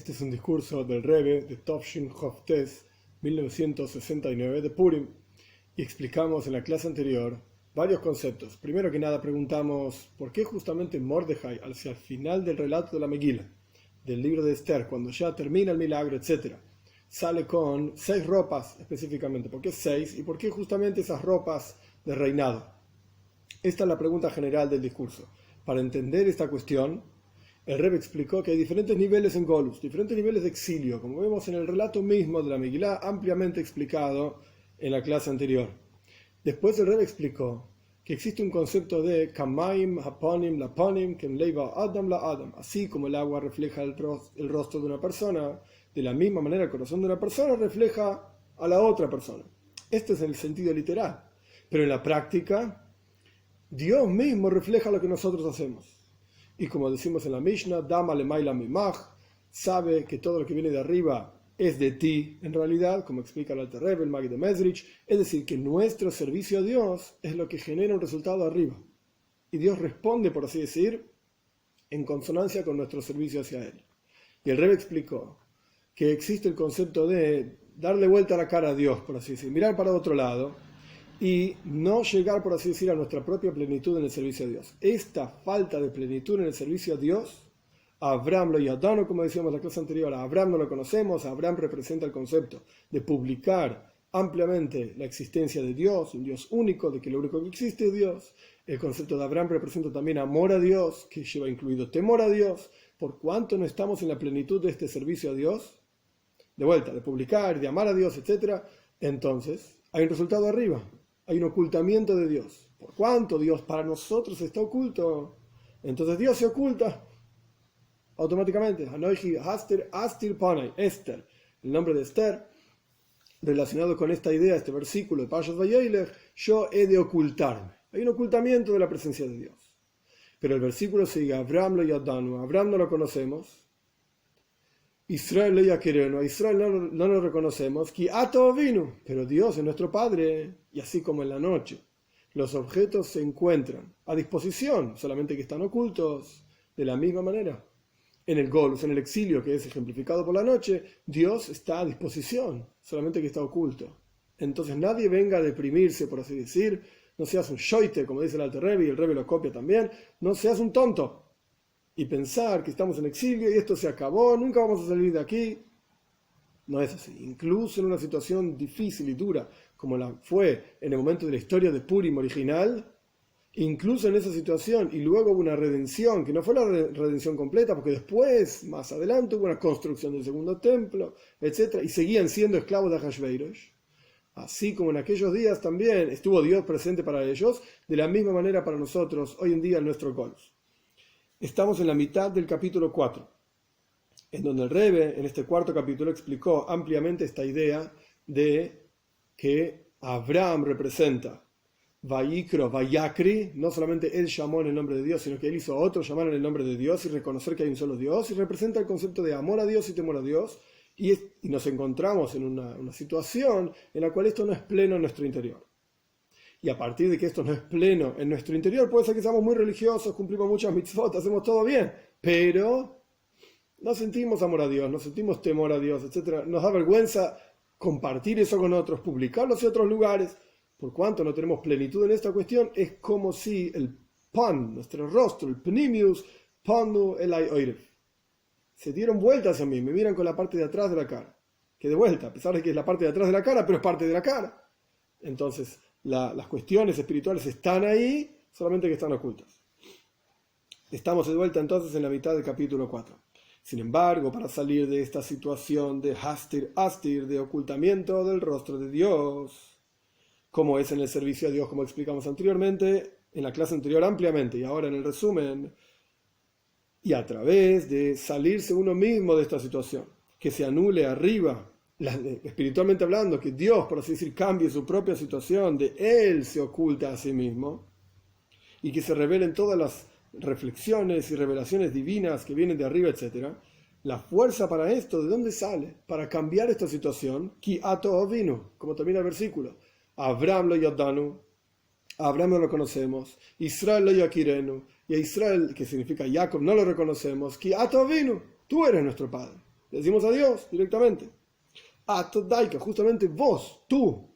Este es un discurso del Rebbe de Tovshin Hoftes 1969 de Purim, y explicamos en la clase anterior varios conceptos. Primero que nada preguntamos por qué justamente Mordejai, hacia el final del relato de la Megila, del libro de Esther, cuando ya termina el milagro, etc., sale con 6 ropas específicamente. ¿Por qué 6? ¿Y por qué justamente esas ropas de reinado? Esta es la pregunta general del discurso. Para entender esta cuestión, el Rebbe explicó que hay diferentes niveles en Golus, diferentes niveles de exilio, como vemos en el relato mismo de la Megilá, ampliamente explicado en la clase anterior. Después el Rebbe explicó que existe un concepto de Kamaim, Haponim, Laponim, Kem Leiva Adam la Adam. Así como el agua refleja el rostro de una persona, de la misma manera el corazón de una persona refleja a la otra persona. Esto es en el sentido literal. Pero en la práctica, Dios mismo refleja lo que nosotros hacemos. Y como decimos en la Mishnah, Dama lemaila mimach, sabe que todo lo que viene de arriba es de ti, en realidad, como explica el Alter Rebbe, el Magid de Mezrich, es decir, que nuestro servicio a Dios es lo que genera un resultado arriba. Y Dios responde, por así decir, en consonancia con nuestro servicio hacia Él. Y el Rebbe explicó que existe el concepto de darle vuelta a la cara a Dios, por así decir, mirar para otro lado, y no llegar, por así decir, a nuestra propia plenitud en el servicio a Dios. Esta falta de plenitud en el servicio a Dios, a Abraham lo yadano, como decíamos en la clase anterior, a Abraham no lo conocemos. A Abraham representa el concepto de publicar ampliamente la existencia de Dios, un Dios único, de que lo único que existe es Dios. El concepto de Abraham representa también amor a Dios, que lleva incluido temor a Dios. Por cuanto no estamos en la plenitud de este servicio a Dios, de vuelta, de publicar, de amar a Dios, etc., entonces hay un resultado arriba. Hay un ocultamiento de Dios. ¿Por cuánto Dios para nosotros está oculto? Entonces Dios se oculta automáticamente. Hanoichi Astir Astir Panay, Esther, el nombre de Esther, relacionado con esta idea, este versículo de Parashat Vayelech, yo he de ocultarme. Hay un ocultamiento de la presencia de Dios. Pero el versículo sigue, Abraham lo yadanu, Abraham no lo conocemos. Israel lo yakirenu, a Israel no lo reconocemos, ki ato vino, pero Dios es nuestro Padre, y así como en la noche. Los objetos se encuentran a disposición, solamente que están ocultos, de la misma manera. En el Golus, en el exilio, que es ejemplificado por la noche, Dios está a disposición, solamente que está oculto. Entonces nadie venga a deprimirse, por así decir, no seas un shoite, como dice el Alter Rebbe, y el Rebbe lo copia también, no seas un tonto. Y pensar que estamos en exilio y esto se acabó, nunca vamos a salir de aquí. No es así. Incluso en una situación difícil y dura, como la fue en el momento de la historia de Purim original, incluso en esa situación, y luego hubo una redención, que no fue la redención completa, porque después, más adelante, hubo una construcción del segundo templo, etc., y seguían siendo esclavos de Ahashverosh. Así como en aquellos días también estuvo Dios presente para ellos, de la misma manera para nosotros, hoy en día en nuestro Golus. Estamos en la mitad del capítulo 4, en donde el Rebbe, en este cuarto capítulo, explicó ampliamente esta idea de que Abraham representa Vayikro, Vayakri, no solamente él llamó en el nombre de Dios, sino que él hizo a otros llamar en el nombre de Dios y reconocer que hay un solo Dios, y representa el concepto de amor a Dios y temor a Dios, y nos encontramos en una situación en la cual esto no es pleno en nuestro interior. Y a partir de que esto no es pleno en nuestro interior, puede ser que seamos muy religiosos, cumplimos muchas mitzvot, hacemos todo bien, pero no sentimos amor a Dios, no sentimos temor a Dios, etc. Nos da vergüenza compartir eso con otros, publicarlo hacia otros lugares. Por cuanto no tenemos plenitud en esta cuestión, es como si el pan, nuestro rostro, el pnimius, panu elai oiref, se dieron vuelta hacia mí, me miran con la parte de atrás de la cara. Que de vuelta, a pesar de que es la parte de atrás de la cara, pero es parte de la cara. Entonces, las cuestiones espirituales están ahí, solamente que están ocultas. Estamos de vuelta entonces en la mitad del capítulo 4. Sin embargo, para salir de esta situación de astir, de ocultamiento del rostro de Dios, como es en el servicio a Dios, como explicamos anteriormente, en la clase anterior ampliamente, y ahora en el resumen, y a través de salirse uno mismo de esta situación, que se anule arriba, espiritualmente hablando, que Dios, por así decir, cambie su propia situación, de Él se oculta a sí mismo, y que se revelen todas las reflexiones y revelaciones divinas que vienen de arriba, etc. La fuerza para esto, ¿de dónde sale? Para cambiar esta situación, ki ato vino, como termina el versículo. Abraham lo yadanu, Abraham no lo conocemos, Israel lo yakirenu, y a Israel, que significa Jacob, no lo reconocemos, ki ato vino, tú eres nuestro padre. le decimos a Dios directamente. Atodaika, justamente vos, tú.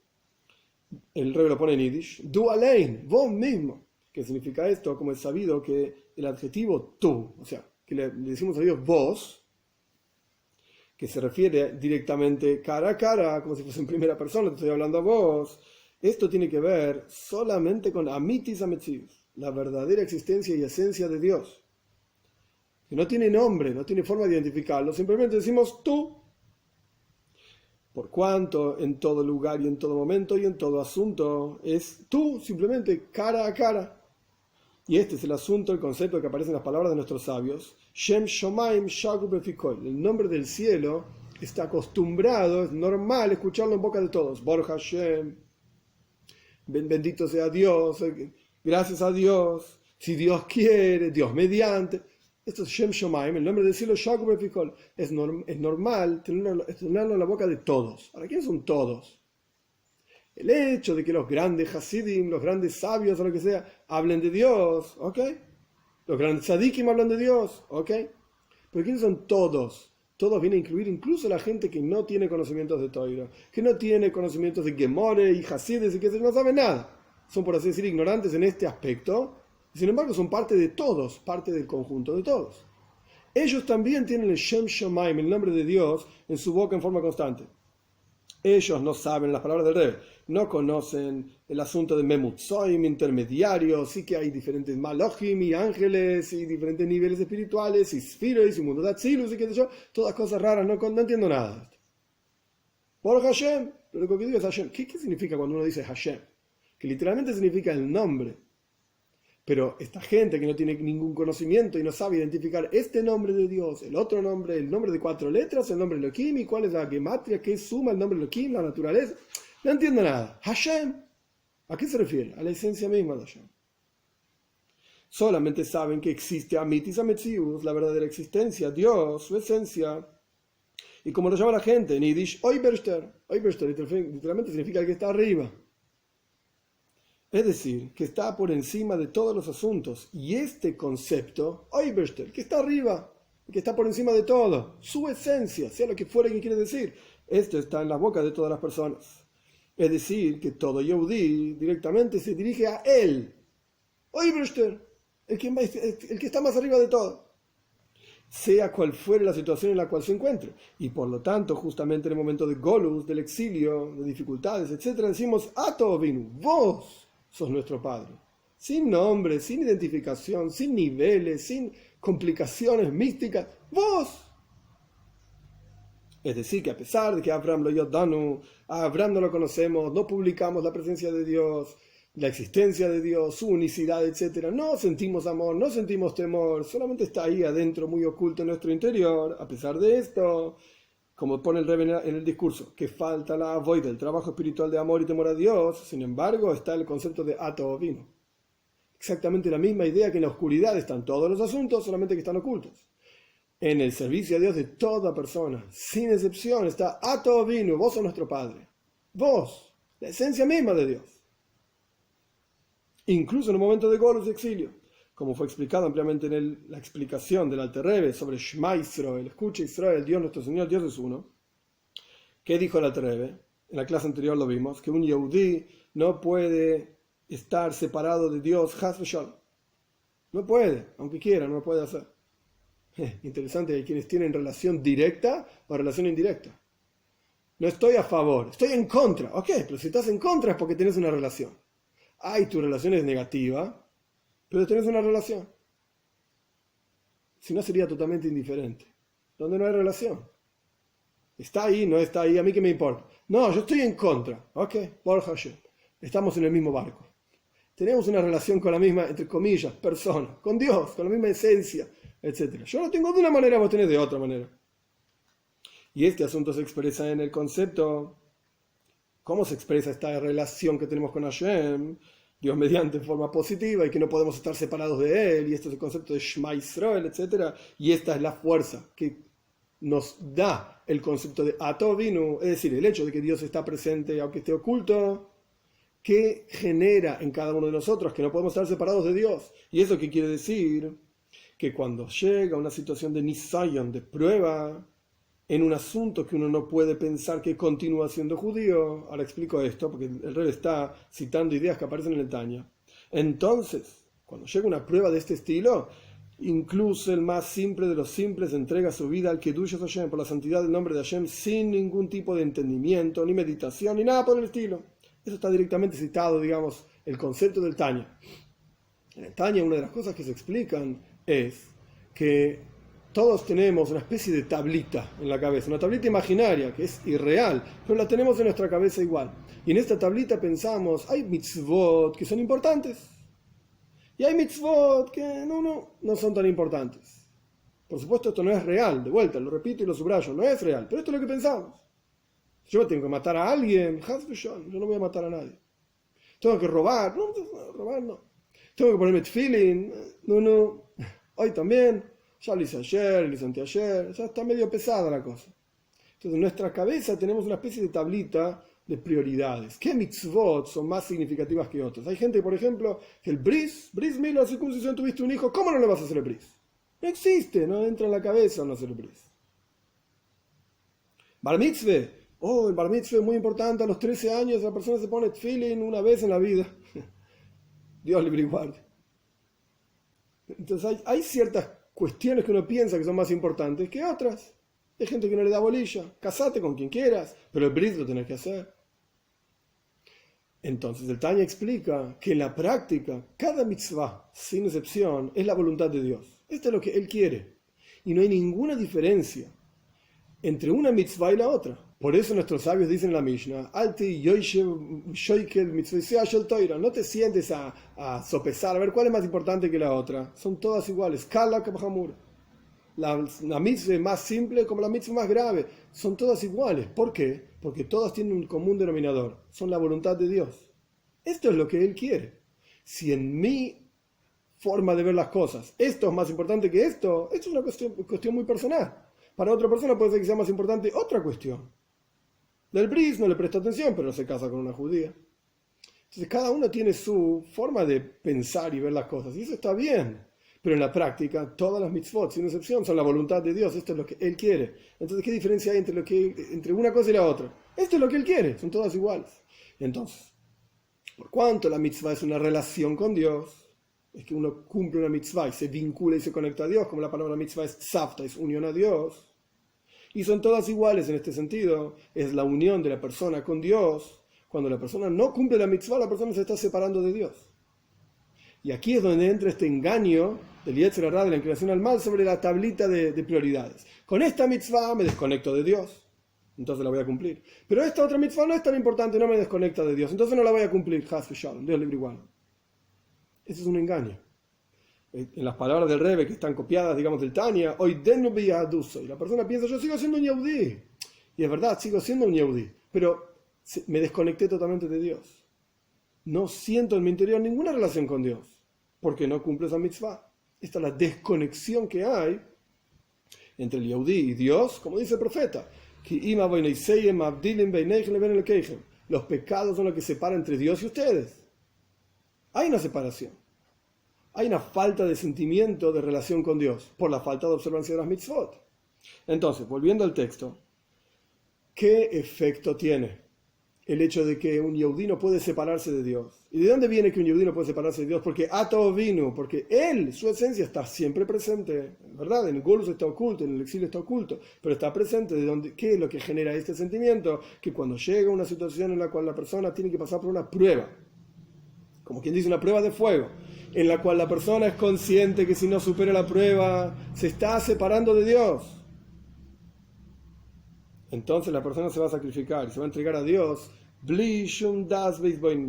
El Rebbe lo pone en Yiddish. Du allein, vos mismo. ¿Qué significa esto? Como es sabido que el adjetivo tú, o sea, que le decimos a Dios vos, que se refiere directamente cara a cara, como si fuese en primera persona, te estoy hablando a vos. Esto tiene que ver solamente con Amitis Ametzius, la verdadera existencia y esencia de Dios. Que no tiene nombre, no tiene forma de identificarlo, simplemente decimos tú. Por cuanto en todo lugar y en todo momento y en todo asunto es tú, simplemente cara a cara. Y este es el asunto, el concepto que aparece en las palabras de nuestros sabios. Shem Shomaim Shagu Befikol. El nombre del cielo está acostumbrado, es normal escucharlo en boca de todos. Baruch Hashem. Bendito sea Dios. Gracias a Dios. Si Dios quiere, Dios mediante. Esto es Shem Shomaim, el nombre del cielo Shagu Befikol. Es normal tenerlo en la boca de todos. Ahora, ¿quiénes son todos? El hecho de que los grandes Hasidim, los grandes sabios o lo que sea, hablen de Dios, ¿ok? Los grandes tzadikim hablan de Dios, ¿ok? Pero ¿quiénes son todos? Todos vienen a incluir incluso la gente que no tiene conocimientos de Torah, que no tiene conocimientos de Gemore y Hasides y que no sabe nada. Son, por así decir, ignorantes en este aspecto, y sin embargo son parte de todos, parte del conjunto de todos. Ellos también tienen el Shem Shomaim, el nombre de Dios, en su boca en forma constante. Ellos no saben las palabras del Rebbe, no conocen el asunto de Memutzoim, intermediarios, sí que hay diferentes Malachim y ángeles y diferentes niveles espirituales y Sfiros y Mundo de Atzilus y qué sé yo, todas cosas raras, no entiendo nada. Por Hashem, lo que digo es Hashem. ¿Qué significa cuando uno dice Hashem? Que literalmente significa el nombre. Pero esta gente que no tiene ningún conocimiento y no sabe identificar este nombre de Dios, el otro nombre, el nombre de 4 letras, el nombre de Elohim, y cuál es la gematria, qué suma el nombre de Elohim, la naturaleza, no entiendo nada. Hashem, ¿a qué se refiere? A la esencia misma de Hashem. Solamente saben que existe Amitis Ametzius, la verdadera existencia, Dios, su esencia. Y como lo llama la gente en Yiddish, Oberster. Oberster literalmente significa el que está arriba. Es decir, que está por encima de todos los asuntos. Y este concepto, Oberster, que está arriba, que está por encima de todo, su esencia, sea lo que fuera que quiere decir, esto está en la boca de todas las personas. Es decir, que todo Yehudí directamente se dirige a él. Oberster, el que está más arriba de todo. Sea cual fuere la situación en la cual se encuentre. Y por lo tanto, justamente en el momento de Golus, del exilio, de dificultades, etc., decimos, Ato vinu, vos sos nuestro Padre. Sin nombre, sin identificación, sin niveles, sin complicaciones místicas. ¡Vos! Es decir, que a pesar de que Abraham lo yodanu, a Abraham no lo conocemos, no publicamos la presencia de Dios, la existencia de Dios, su unicidad, etc., no sentimos amor, no sentimos temor, solamente está ahí adentro, muy oculto en nuestro interior. A pesar de esto, como pone el Rebbe en el discurso, que falta la avoida, el trabajo espiritual de amor y temor a Dios, sin embargo está el concepto de ato vino. Exactamente la misma idea que en la oscuridad están todos los asuntos, solamente que están ocultos. En el servicio a Dios de toda persona, sin excepción, está ato vino, vos sos nuestro Padre. Vos, la esencia misma de Dios. Incluso en un momento de Golus y exilio, como fue explicado ampliamente en la explicación del Alter Rebbe sobre Shema Israel, escucha Israel, Dios nuestro Señor, Dios es uno. ¿Qué dijo el Alter Rebbe? En la clase anterior lo vimos, que un Yehudí no puede estar separado de Dios, Chas v'Shalom. No puede, aunque quiera, no lo puede hacer. Interesante, hay quienes tienen relación directa o relación indirecta. No estoy a favor, estoy en contra. Ok, pero si estás en contra es porque tienes una relación. Ay, tu relación es negativa, pero tenés una relación. Si no, sería totalmente indiferente. Donde no hay relación. Está ahí, no está ahí, a mí qué me importa. No, yo estoy en contra. Ok, Baruch Hashem. Estamos en el mismo barco. Tenemos una relación con la misma, entre comillas, persona, con Dios, con la misma esencia, etc. Yo lo tengo de una manera, vos tenés de otra manera. Y este asunto se expresa en el concepto. ¿Cómo se expresa esta relación que tenemos con Hashem? Dios mediante en forma positiva y que no podemos estar separados de Él, y esto es el concepto de Shema Israel, etc. Y esta es la fuerza que nos da el concepto de Ato Vinu, es decir, el hecho de que Dios está presente aunque esté oculto, que genera en cada uno de nosotros que no podemos estar separados de Dios. ¿Y eso qué quiere decir? Que cuando llega una situación de Nisayon, de prueba, en un asunto que uno no puede pensar que continúa siendo judío. Ahora explico esto, porque el rey está citando ideas que aparecen en el Tanya. Entonces, cuando llega una prueba de este estilo, incluso el más simple de los simples entrega su vida al Kedush Hashem, por la santidad del nombre de Hashem, sin ningún tipo de entendimiento, ni meditación, ni nada por el estilo. Eso está directamente citado, digamos, el concepto del Tanya. En el Tanya, una de las cosas que se explican es que todos tenemos una especie de tablita en la cabeza, una tablita imaginaria que es irreal, pero la tenemos en nuestra cabeza igual. Y en esta tablita pensamos, hay mitzvot que son importantes y hay mitzvot que no son tan importantes. Por supuesto, esto no es real, de vuelta, lo repito y lo subrayo, no es real, pero esto es lo que pensamos. Yo tengo que matar a alguien, yo no voy a matar a nadie. Tengo que robar, robar no. Tengo que ponerme tefilin, hoy también. Ya lo hice ayer, lo hice anteayer, ya está medio pesada la cosa. Entonces en nuestra cabeza tenemos una especie de tablita de prioridades. ¿Qué mitzvot son más significativas que otras? Hay gente, por ejemplo, que el bris mila, la circuncisión, tuviste un hijo, ¿cómo no le vas a hacer el bris? No existe, no entra en la cabeza no hacer el bris. Bar mitzvah, el bar mitzvah es muy importante, a los 13 años la persona se pone tefilin una vez en la vida. Dios libre y guarde. Entonces hay ciertas cuestiones que uno piensa que son más importantes que otras. Hay gente que no le da bolilla. Casate con quien quieras, pero el bris lo tenés que hacer. Entonces el Tanya explica que en la práctica cada mitzvah, sin excepción, es la voluntad de Dios. Esto es lo que Él quiere. Y no hay ninguna diferencia entre una mitzvah y la otra. Por eso nuestros sabios dicen en la Mishnah, no te sientes a sopesar, a ver cuál es más importante que la otra. Son todas iguales. La mitzvah más simple como la mitzvah más grave. Son todas iguales. ¿Por qué? Porque todas tienen un común denominador. Son la voluntad de Dios. Esto es lo que Él quiere. Si en mi forma de ver las cosas esto es más importante que esto es una cuestión muy personal. Para otra persona puede ser que sea más importante otra cuestión. Del bris no le presta atención, pero no se casa con una judía. Entonces cada uno tiene su forma de pensar y ver las cosas, y eso está bien. Pero en la práctica, todas las mitzvot, sin excepción, son la voluntad de Dios. Esto es lo que Él quiere. Entonces, ¿qué diferencia hay entre una cosa y la otra? Esto es lo que Él quiere, son todas iguales. Entonces, por cuanto la mitzvah es una relación con Dios, es que uno cumple una mitzvah y se vincula y se conecta a Dios, como la palabra mitzvah es tzavta, es unión a Dios. Y son todas iguales en este sentido, es la unión de la persona con Dios. Cuando la persona no cumple la mitzvah, la persona se está separando de Dios. Y aquí es donde entra este engaño del Yetzer Hara, de la inclinación al mal, sobre la tablita de prioridades. Con esta mitzvah me desconecto de Dios, entonces la voy a cumplir. Pero esta otra mitzvah no es tan importante, no me desconecta de Dios, entonces no la voy a cumplir. Dios libre igual. Ese es un engaño. En las palabras del Rebbe que están copiadas, digamos, del Tanya, hoy denu biyaduso, y la persona piensa, yo sigo siendo un yehudí. Y es verdad, sigo siendo un yehudí, pero me desconecté totalmente de Dios. No siento en mi interior ninguna relación con Dios, porque no cumple esa mitzvah. Esta es la desconexión que hay entre el yehudí y Dios, como dice el profeta. Los pecados son los que separan entre Dios y ustedes. Hay una separación. Hay una falta de sentimiento de relación con Dios por la falta de observancia de las mitzvot. Entonces, volviendo al texto, ¿qué efecto tiene el hecho de que un yehudí no puede separarse de Dios? ¿Y de dónde viene que un yehudí no puede separarse de Dios? Porque ato vino, porque él, su esencia está siempre presente, ¿verdad? En el Golus está oculto, en el exilio está oculto, pero está presente. ¿Qué es lo que genera este sentimiento? Que cuando llega una situación en la cual la persona tiene que pasar por una prueba, como quien dice, una prueba de fuego, en la cual la persona es consciente que si no supera la prueba, se está separando de Dios. Entonces la persona se va a sacrificar y se va a entregar a Dios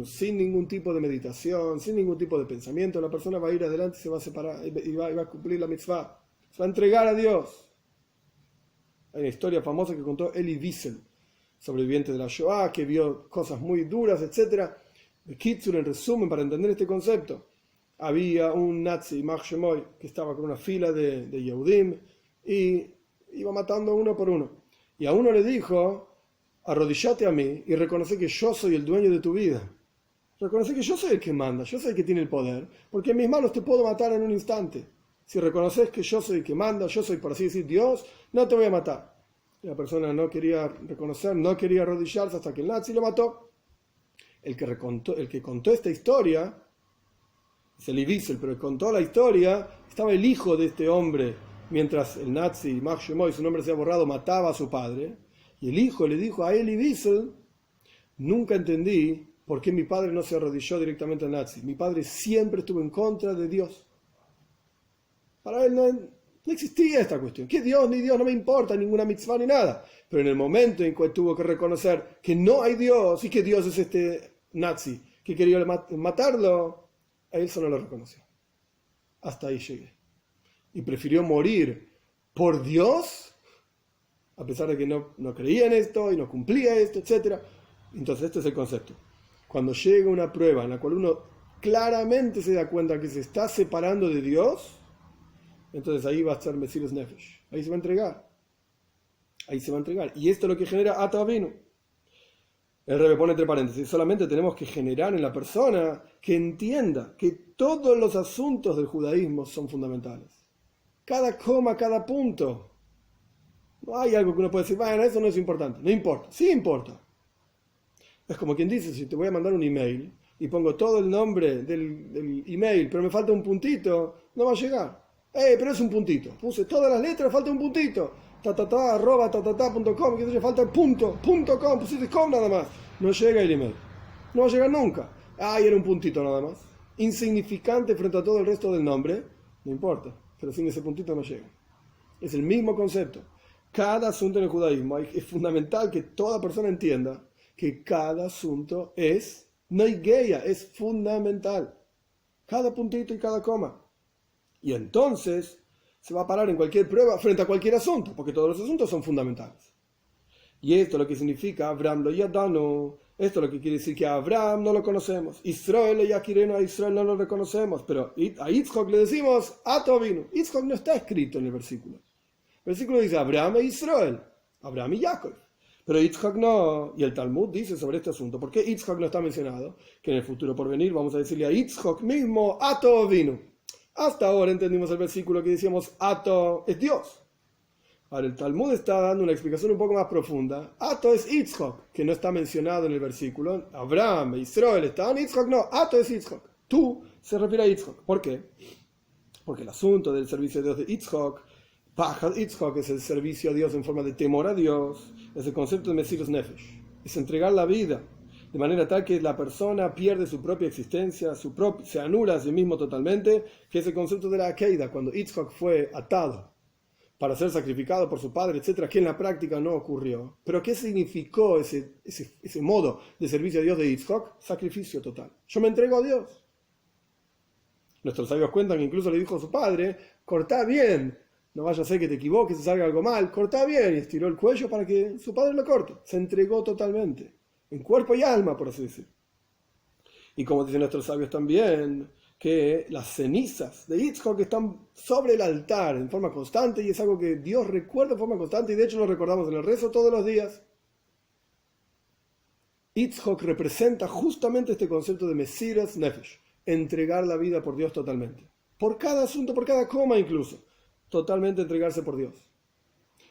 sin ningún tipo de meditación, sin ningún tipo de pensamiento. La persona va a ir adelante, se va a separar y va a cumplir la mitzvah. Se va a entregar a Dios. Hay una historia famosa que contó Elie Wiesel, sobreviviente de la Shoah, que vio cosas muy duras, etc. Kitzur, en resumen, para entender este concepto, había un nazi, Mach Shemoy, que estaba con una fila de Yehudim y iba matando uno por uno. Y a uno le dijo, arrodillate a mí y reconoce que yo soy el dueño de tu vida. Reconoce que yo soy el que manda, yo soy el que tiene el poder, porque en mis manos te puedo matar en un instante. Si reconoces que yo soy el que manda, yo soy, por así decir, Dios, no te voy a matar. La persona no quería reconocer, no quería arrodillarse hasta que el nazi lo mató. El que contó esta historia, es el Wiesel, pero el que contó la historia, estaba el hijo de este hombre, mientras el nazi, Max Shemoy, su nombre se ha borrado, mataba a su padre. Y el hijo le dijo a Elie Wiesel: nunca entendí por qué mi padre no se arrodilló directamente al nazi. Mi padre siempre estuvo en contra de Dios. Para él no existía esta cuestión. ¿Qué Dios ni Dios? No me importa ninguna mitzvah ni nada. Pero en el momento en que tuvo que reconocer que no hay Dios y que Dios es este nazi que quería matarlo, a él eso no lo reconoció. Hasta ahí llegué. Y prefirió morir por Dios, a pesar de que no creía en esto y no cumplía esto, etc. Entonces este es el concepto. Cuando llega una prueba en la cual uno claramente se da cuenta que se está separando de Dios, entonces ahí va a ser Mesirus Nefesh. Ahí se va a entregar. Ahí se va a entregar. Y esto es lo que genera Ata Avinu. El Rebbe pone entre paréntesis: solamente tenemos que generar en la persona que entienda que todos los asuntos del judaísmo son fundamentales. Cada coma, cada punto. No hay algo que uno puede decir: bueno, eso no es importante. No importa. Sí importa. Es como quien dice: si te voy a mandar un email y pongo todo el nombre del email, pero me falta un puntito, no va a llegar. Pero es un puntito. Puse todas las letras, falta un puntito. @, que falta el punto.com, pusiste com nada más. No llega el email. No va a llegar nunca. Era un puntito nada más. Insignificante frente a todo el resto del nombre. No importa. Pero sin ese puntito no llega. Es el mismo concepto. Cada asunto en el judaísmo es fundamental que toda persona entienda que cada asunto es noigeia, es fundamental. Cada puntito y cada coma. Y entonces se va a parar en cualquier prueba frente a cualquier asunto, porque todos los asuntos son fundamentales. Y esto es lo que significa Abraham lo yadanu. Esto es lo que quiere decir que a Abraham no lo conocemos. Israel lo yakireno, a Israel no lo reconocemos. Pero a Yitzhak le decimos Ata Avinu. Yitzhak no está escrito en el versículo. El versículo dice Abraham e Israel, Abraham y Jacob. Pero Yitzhak no. Y el Talmud dice sobre este asunto: ¿por qué Yitzhak no está mencionado? Que en el futuro por venir vamos a decirle a Yitzhak mismo Ata Avinu. Hasta ahora entendimos el versículo que decíamos Ato es Dios. Ahora el Talmud está dando una explicación un poco más profunda. Ato es Yitzhak, que no está mencionado en el versículo. Abraham e Israel estaban, Yitzhak no. Ato es Yitzhak. Tú se refiere a Yitzhak. ¿Por qué? Porque el asunto del servicio a Dios de Yitzhak, Pajad Yitzhak, es el servicio a Dios en forma de temor a Dios, es el concepto de Mesirus Nefesh. Es entregar la vida de manera tal que la persona pierde su propia existencia, se anula a sí mismo totalmente, que es el concepto de la Akeida, cuando Yitzhak fue atado para ser sacrificado por su padre, etcétera, que en la práctica no ocurrió. Pero ¿qué significó ese modo de servicio a Dios de Yitzhak? Sacrificio total. Yo me entrego a Dios. Nuestros sabios cuentan que incluso le dijo a su padre: cortá bien, no vaya a ser que te equivoques y salga algo mal, cortá bien, y estiró el cuello para que su padre lo corte. Se entregó totalmente. En cuerpo y alma, por así decir. Y como dicen nuestros sabios también, que las cenizas de Yitzhak están sobre el altar en forma constante, y es algo que Dios recuerda en forma constante, y de hecho lo recordamos en el rezo todos los días. Yitzhak representa justamente este concepto de Mesirus Nefesh, entregar la vida por Dios totalmente. Por cada asunto, por cada coma incluso. Totalmente entregarse por Dios.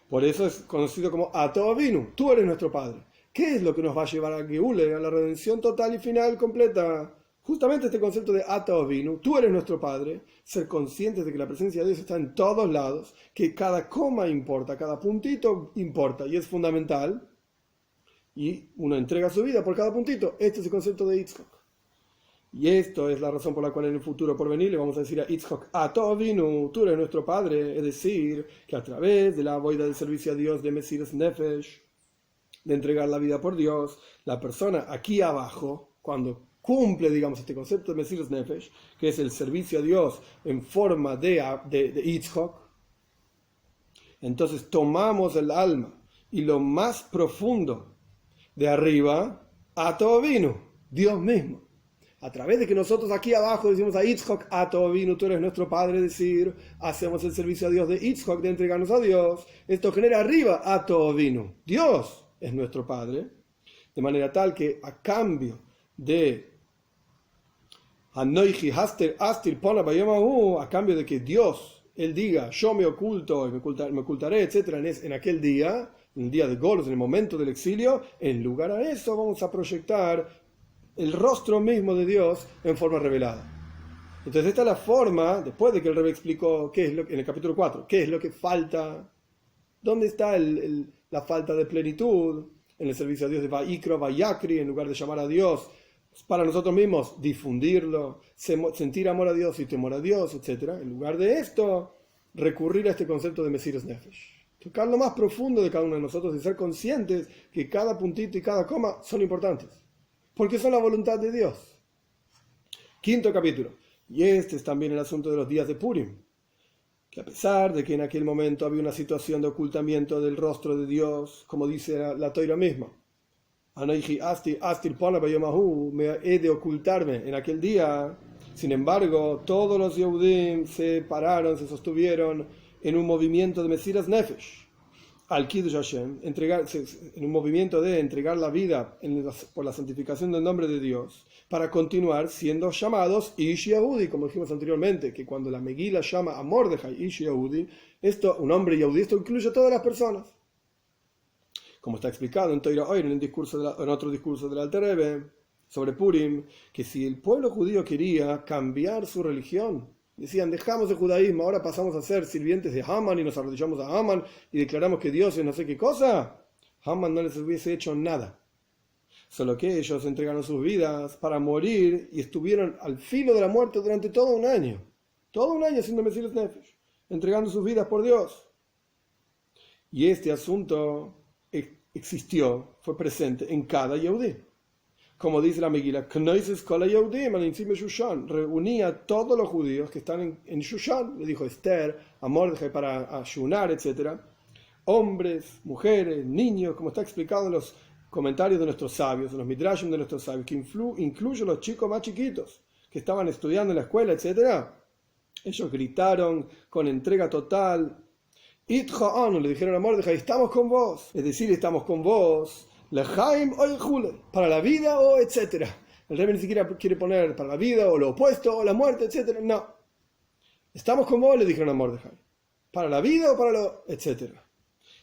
Por eso es conocido como Ata Avinu. Tú eres nuestro Padre. ¿Qué es lo que nos va a llevar a Geule, a la redención total y final completa? Justamente este concepto de Ata Avinu, tú eres nuestro Padre, ser conscientes de que la presencia de Dios está en todos lados, que cada coma importa, cada puntito importa y es fundamental, y uno entrega su vida por cada puntito. Este es el concepto de Yitzhak. Y esto es la razón por la cual en el futuro por venir le vamos a decir a Yitzhak Ata Avinu, tú eres nuestro Padre, es decir, que a través de la boida del servicio a Dios de Mesirus Nefesh, de entregar la vida por Dios, la persona aquí abajo, cuando cumple, digamos, este concepto de Mesirus Nefesh, que es el servicio a Dios en forma de Yitzhak, entonces tomamos el alma y lo más profundo de arriba, Ata Avinu, Dios mismo. A través de que nosotros aquí abajo decimos a Yitzhak Ata Avinu, tú eres nuestro Padre, es decir, hacemos el servicio a Dios de Yitzhak, de entregarnos a Dios, esto genera arriba Ata Avinu, Dios es nuestro Padre, de manera tal que a cambio de a cambio de que Dios, Él diga, yo me oculto y me ocultaré, etc., en aquel día, en el día de Golus, en el momento del exilio, en lugar a eso vamos a proyectar el rostro mismo de Dios en forma revelada. Entonces esta es la forma, después de que el Rebbe explicó qué es lo, en el capítulo 4, qué es lo que falta, dónde está la falta de plenitud en el servicio a Dios de Vayikra, Vayakri, en lugar de llamar a Dios para nosotros mismos, difundirlo, sentir amor a Dios y temor a Dios, etc. En lugar de esto, recurrir a este concepto de Mesiras Nefesh. Tocar lo más profundo de cada uno de nosotros y ser conscientes que cada puntito y cada coma son importantes, porque son la voluntad de Dios. Quinto capítulo. Y este es también el asunto de los días de Purim, que a pesar de que en aquel momento había una situación de ocultamiento del rostro de Dios, como dice la Torá misma, me he de ocultarme en aquel día. Sin embargo, todos los Yehudim se pararon, se sostuvieron en un movimiento de Mesiras Nefesh, al Kiddush Hashem, en un movimiento de entregar la vida por la santificación del nombre de Dios, para continuar siendo llamados Ish Yehudi, como dijimos anteriormente, que cuando la Megila llama a Mordejai Ish Yehudi, esto, un hombre Yehudi, esto incluye a todas las personas. Como está explicado en Torah Oir, en otro discurso del Alter Rebbe sobre Purim, que si el pueblo judío quería cambiar su religión, decían, dejamos el judaísmo, ahora pasamos a ser sirvientes de Haman y nos arrodillamos a Haman y declaramos que Dios es no sé qué cosa, Haman no les hubiese hecho nada. Solo que ellos entregaron sus vidas para morir y estuvieron al filo de la muerte durante todo un año haciendo Mesiras Nefesh, entregando sus vidas por Dios. Y este asunto existió, fue presente en cada Yehudí. Como dice la Megilá, reunía a todos los judíos que están en Shushan, le dijo Esther, a Mordejai para ayunar, etc. Hombres, mujeres, niños, como está explicado en los comentarios de nuestros sabios, en los midrashim de nuestros sabios, que incluye los chicos más chiquitos que estaban estudiando en la escuela, etc. Ellos gritaron con entrega total. Le dijeron a Mordejai, estamos con vos, es decir, estamos con vos, para la vida o etc. El rey ni siquiera quiere poner para la vida o lo opuesto o la muerte, etc. No, estamos con vos, le dijeron a Mordejai, para la vida o para lo etc.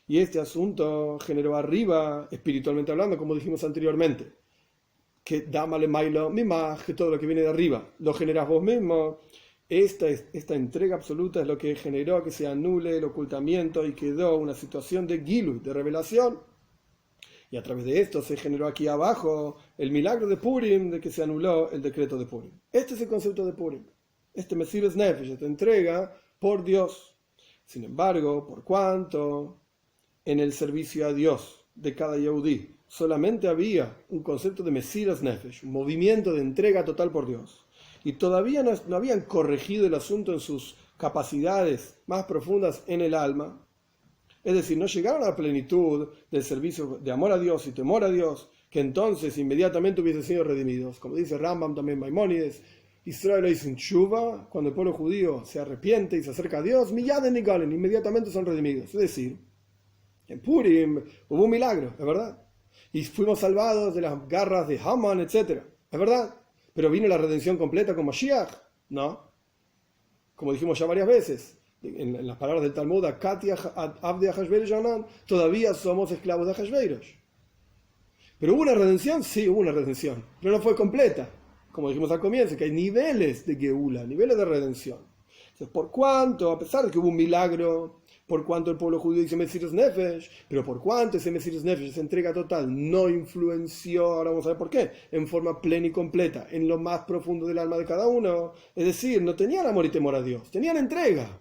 Y este asunto generó arriba, espiritualmente hablando, como dijimos anteriormente, que dámale mailo mimaj, que todo lo que viene de arriba lo generás vos mismo. Esta entrega absoluta es lo que generó que se anule el ocultamiento y quedó una situación de Gilu, de revelación. Y a través de esto se generó aquí abajo el milagro de Purim, de que se anuló el decreto de Purim. Este es el concepto de Purim. Este Mesiras Nefesh, esta entrega por Dios. Sin embargo, por cuanto en el servicio a Dios de cada Yehudí solamente había un concepto de Mesiras Nefesh, un movimiento de entrega total por Dios, y todavía no habían corregido el asunto en sus capacidades más profundas en el alma, es decir, no llegaron a la plenitud del servicio de amor a Dios y temor a Dios, que entonces inmediatamente hubiesen sido redimidos. Como dice Rambam, también Maimónides, Israel lo hizo en Tshuva, cuando el pueblo judío se arrepiente y se acerca a Dios, Miyaden y Galen, inmediatamente son redimidos. Es decir, en Purim hubo un milagro, es verdad, y fuimos salvados de las garras de Haman, etc. Es verdad. ¿Pero vino la redención completa con Mashiach? No. Como dijimos ya varias veces, en las palabras del Talmud, todavía somos esclavos de Ahashverosh. ¿Pero hubo una redención? Sí, hubo una redención, pero no fue completa. Como dijimos al comienzo, que hay niveles de Geula, niveles de redención. Entonces, por cuanto, a pesar de que hubo un milagro, por cuanto el pueblo judío dice Mesiras Nefesh, pero por cuanto ese Mesiras Nefesh, esa entrega total, no influenció, ahora vamos a ver por qué, en forma plena y completa, en lo más profundo del alma de cada uno, es decir, no tenían amor y temor a Dios, tenían entrega.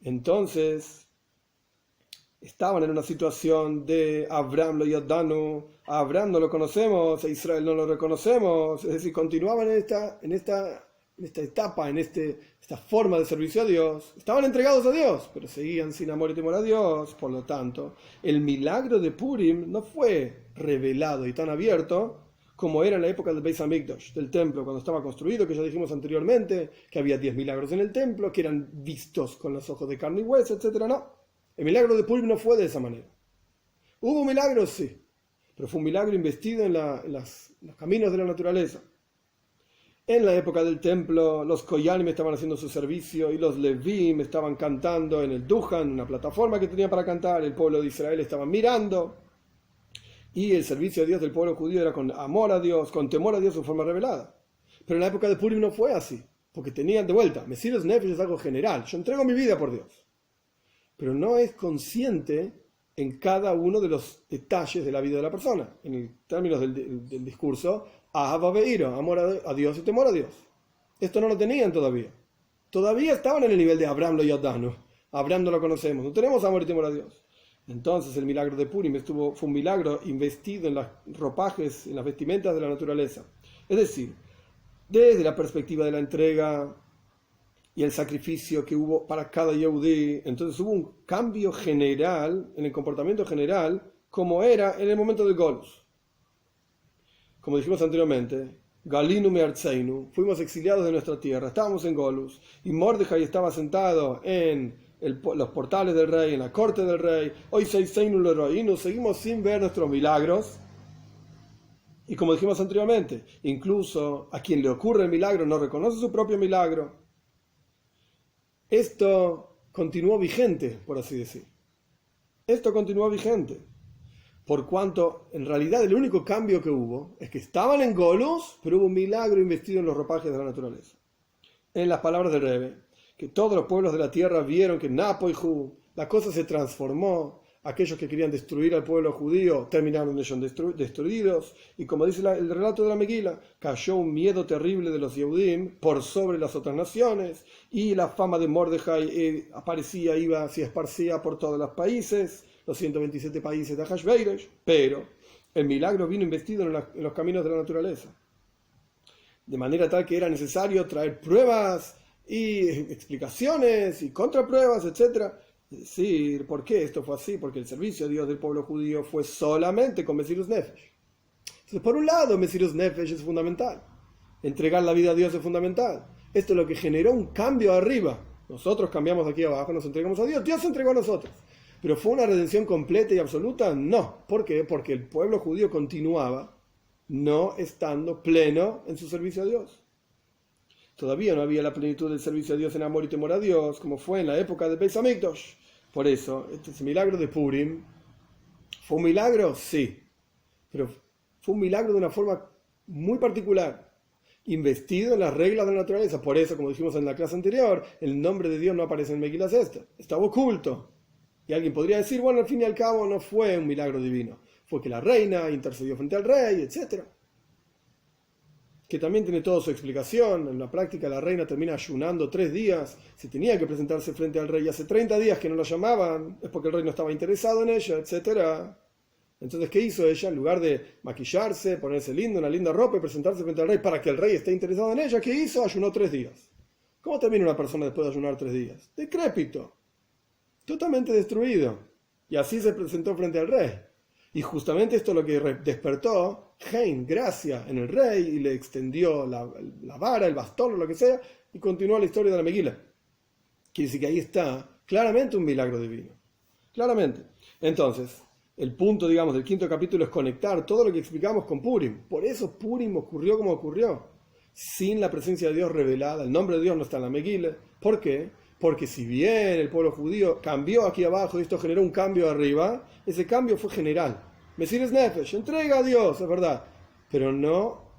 Entonces, estaban en una situación de Abraham lo yadanu, a Abraham no lo conocemos, a Israel no lo reconocemos, es decir, continuaban en esta etapa, en esta forma de servicio a Dios, estaban entregados a Dios, pero seguían sin amor y temor a Dios. Por lo tanto, el milagro de Purim no fue revelado y tan abierto como era en la época del Beis Hamikdash, del templo, cuando estaba construido, que ya dijimos anteriormente, que había 10 milagros en el templo, que eran vistos con los ojos de carne y hueso, etc. No, el milagro de Purim no fue de esa manera. Hubo milagros, sí, pero fue un milagro investido en los caminos de la naturaleza. En la época del templo, los Koyanim estaban haciendo su servicio y los Levim estaban cantando en el Dujan, una plataforma que tenían para cantar. El pueblo de Israel estaba mirando. Y el servicio a Dios del pueblo judío era con amor a Dios, con temor a Dios en forma revelada. Pero en la época de Purim no fue así, porque tenían de vuelta, Mesirus Nefesh es algo general, yo entrego mi vida por Dios. Pero no es consciente en cada uno de los detalles de la vida de la persona. En términos del discurso, Ahava ve'ira, amor a Dios y temor a Dios. Esto no lo tenían todavía. Todavía estaban en el nivel de Abraham lo yadanu. Abraham no lo conocemos, no tenemos amor y temor a Dios. Entonces el milagro de Purim fue un milagro investido en los ropajes, en las vestimentas de la naturaleza. Es decir, desde la perspectiva de la entrega y el sacrificio que hubo para cada Yehudí, entonces hubo un cambio general en el comportamiento general, como era en el momento del Golus. Como dijimos anteriormente, Galinu me Artseinu, fuimos exiliados de nuestra tierra, estábamos en Golus, y Mordejai estaba sentado en los portales del rey, en la corte del rey. Hoy seguimos sin ver nuestros milagros. Y como dijimos anteriormente, incluso a quien le ocurre el milagro no reconoce su propio milagro. Esto continuó vigente, por así decir. Esto continuó vigente. Por cuanto, en realidad, el único cambio que hubo es que estaban en Golus, pero hubo un milagro investido en los ropajes de la naturaleza. En las palabras del Rebbe, que todos los pueblos de la tierra vieron que Napoihu, la cosa se transformó. Aquellos que querían destruir al pueblo judío terminaron ellos destruidos, y como dice el relato de la Megila, cayó un miedo terrible de los Yehudim por sobre las otras naciones, y la fama de Mordejai se esparcía por todos los países, los 127 países de Ahashverosh, pero el milagro vino investido en los caminos de la naturaleza, de manera tal que era necesario traer pruebas y explicaciones y contrapruebas, etc. Es decir, ¿por qué esto fue así? Porque el servicio a Dios del pueblo judío fue solamente con Mesirus Nefesh. Entonces, por un lado, Mesirus Nefesh es fundamental. Entregar la vida a Dios es fundamental. Esto es lo que generó un cambio arriba. Nosotros cambiamos aquí abajo, nos entregamos a Dios. Dios se entregó a nosotros. ¿Pero fue una redención completa y absoluta? No. ¿Por qué? Porque el pueblo judío continuaba no estando pleno en su servicio a Dios. Todavía no había la plenitud del servicio a Dios en amor y temor a Dios, como fue en la época de Beis Hamikdash. Por eso, este milagro de Purim, ¿fue un milagro? Sí. Pero fue un milagro de una forma muy particular, investido en las reglas de la naturaleza. Por eso, como dijimos en la clase anterior, el nombre de Dios no aparece en Megilas Esther. Estaba oculto. Y alguien podría decir, bueno, al fin y al cabo no fue un milagro divino. Fue que la reina intercedió frente al rey, etc., que también tiene toda su explicación. En la práctica la reina termina ayunando 3 días, si tenía que presentarse frente al rey hace 30 días que no lo llamaban, es porque el rey no estaba interesado en ella, etc. Entonces, ¿qué hizo ella? En lugar de maquillarse, ponerse lindo, una linda ropa y presentarse frente al rey para que el rey esté interesado en ella, ¿qué hizo? Ayunó 3 días. ¿Cómo termina una persona después de ayunar 3 días? Decrépito, totalmente destruido. Y así se presentó frente al rey. Y justamente esto es lo que despertó gracia en el rey, y le extendió la vara, el bastón o lo que sea, y continuó la historia de la Megila. Quiere decir que ahí está claramente un milagro divino. Claramente. Entonces, el punto, digamos, del 5º capítulo es conectar todo lo que explicamos con Purim. Por eso Purim ocurrió como ocurrió. Sin la presencia de Dios revelada, el nombre de Dios no está en la Megila. ¿Por qué? Porque si bien el pueblo judío cambió aquí abajo y esto generó un cambio arriba, ese cambio fue general. Mesirus Nefesh, entrega a Dios, es verdad, pero no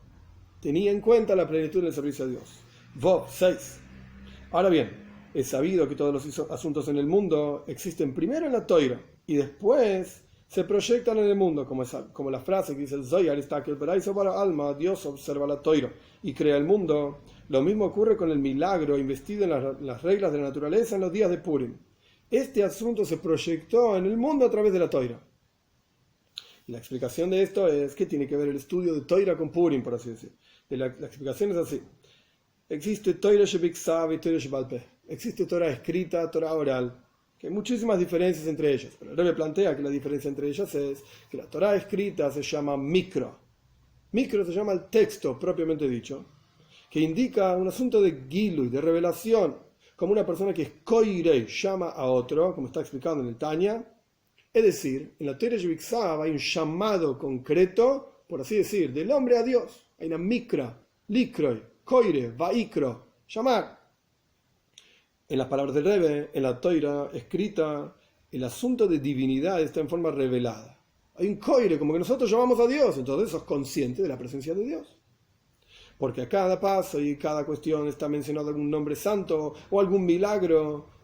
tenía en cuenta la plenitud del servicio a Dios. Vov 6. Ahora bien, es sabido que todos los asuntos en el mundo existen primero en la Toira y después se proyectan en el mundo, como la frase que dice el Zohar, está que el paraíso para alma, Dios observa la Toira y crea el mundo. Lo mismo ocurre con el milagro investido en las reglas de la naturaleza en los días de Purim. Este asunto se proyectó en el mundo a través de la Toira. Y la explicación de esto es que tiene que ver el estudio de Toira con Purim, por así decir. La explicación es así. Existe Toira Shebiksav y Toira Shebalpeh. Existe Torah escrita, Torah oral, que hay muchísimas diferencias entre ellas. Pero el Rebbe plantea que la diferencia entre ellas es que la Torah escrita se llama Mikra. Mikra se llama el texto propiamente dicho, que indica un asunto de Gilui, de revelación, como una persona que es Koirei, llama a otro, como está explicando en el Tanya. Es decir, en la Torah Shebiksav hay un llamado concreto, por así decir, del hombre a Dios. Hay una Mikra, Likroi, koire, vaikro, llamar. En las palabras del Rebbe, en la Toira escrita, el asunto de divinidad está en forma revelada. Hay un koire, como que nosotros llamamos a Dios, entonces sos consciente de la presencia de Dios. Porque a cada paso y cada cuestión está mencionado algún nombre santo o algún milagro.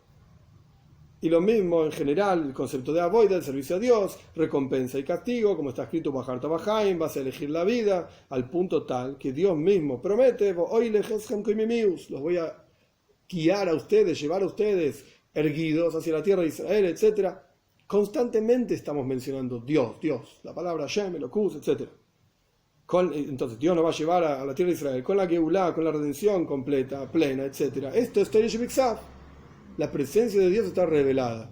Y lo mismo en general, el concepto de avoida, el servicio a Dios, recompensa y castigo, como está escrito, Bajar Tabajaim, vas a elegir la vida, al punto tal que Dios mismo promete, los voy a guiar a ustedes, llevar a ustedes erguidos hacia la tierra de Israel, etc. Constantemente estamos mencionando Dios, la palabra Shem, Elokus, etc. Entonces Dios nos va a llevar a la tierra de Israel con la Geulá, con la redención completa, plena, etc. Esto es Torah Shebiksav. La presencia de Dios está revelada.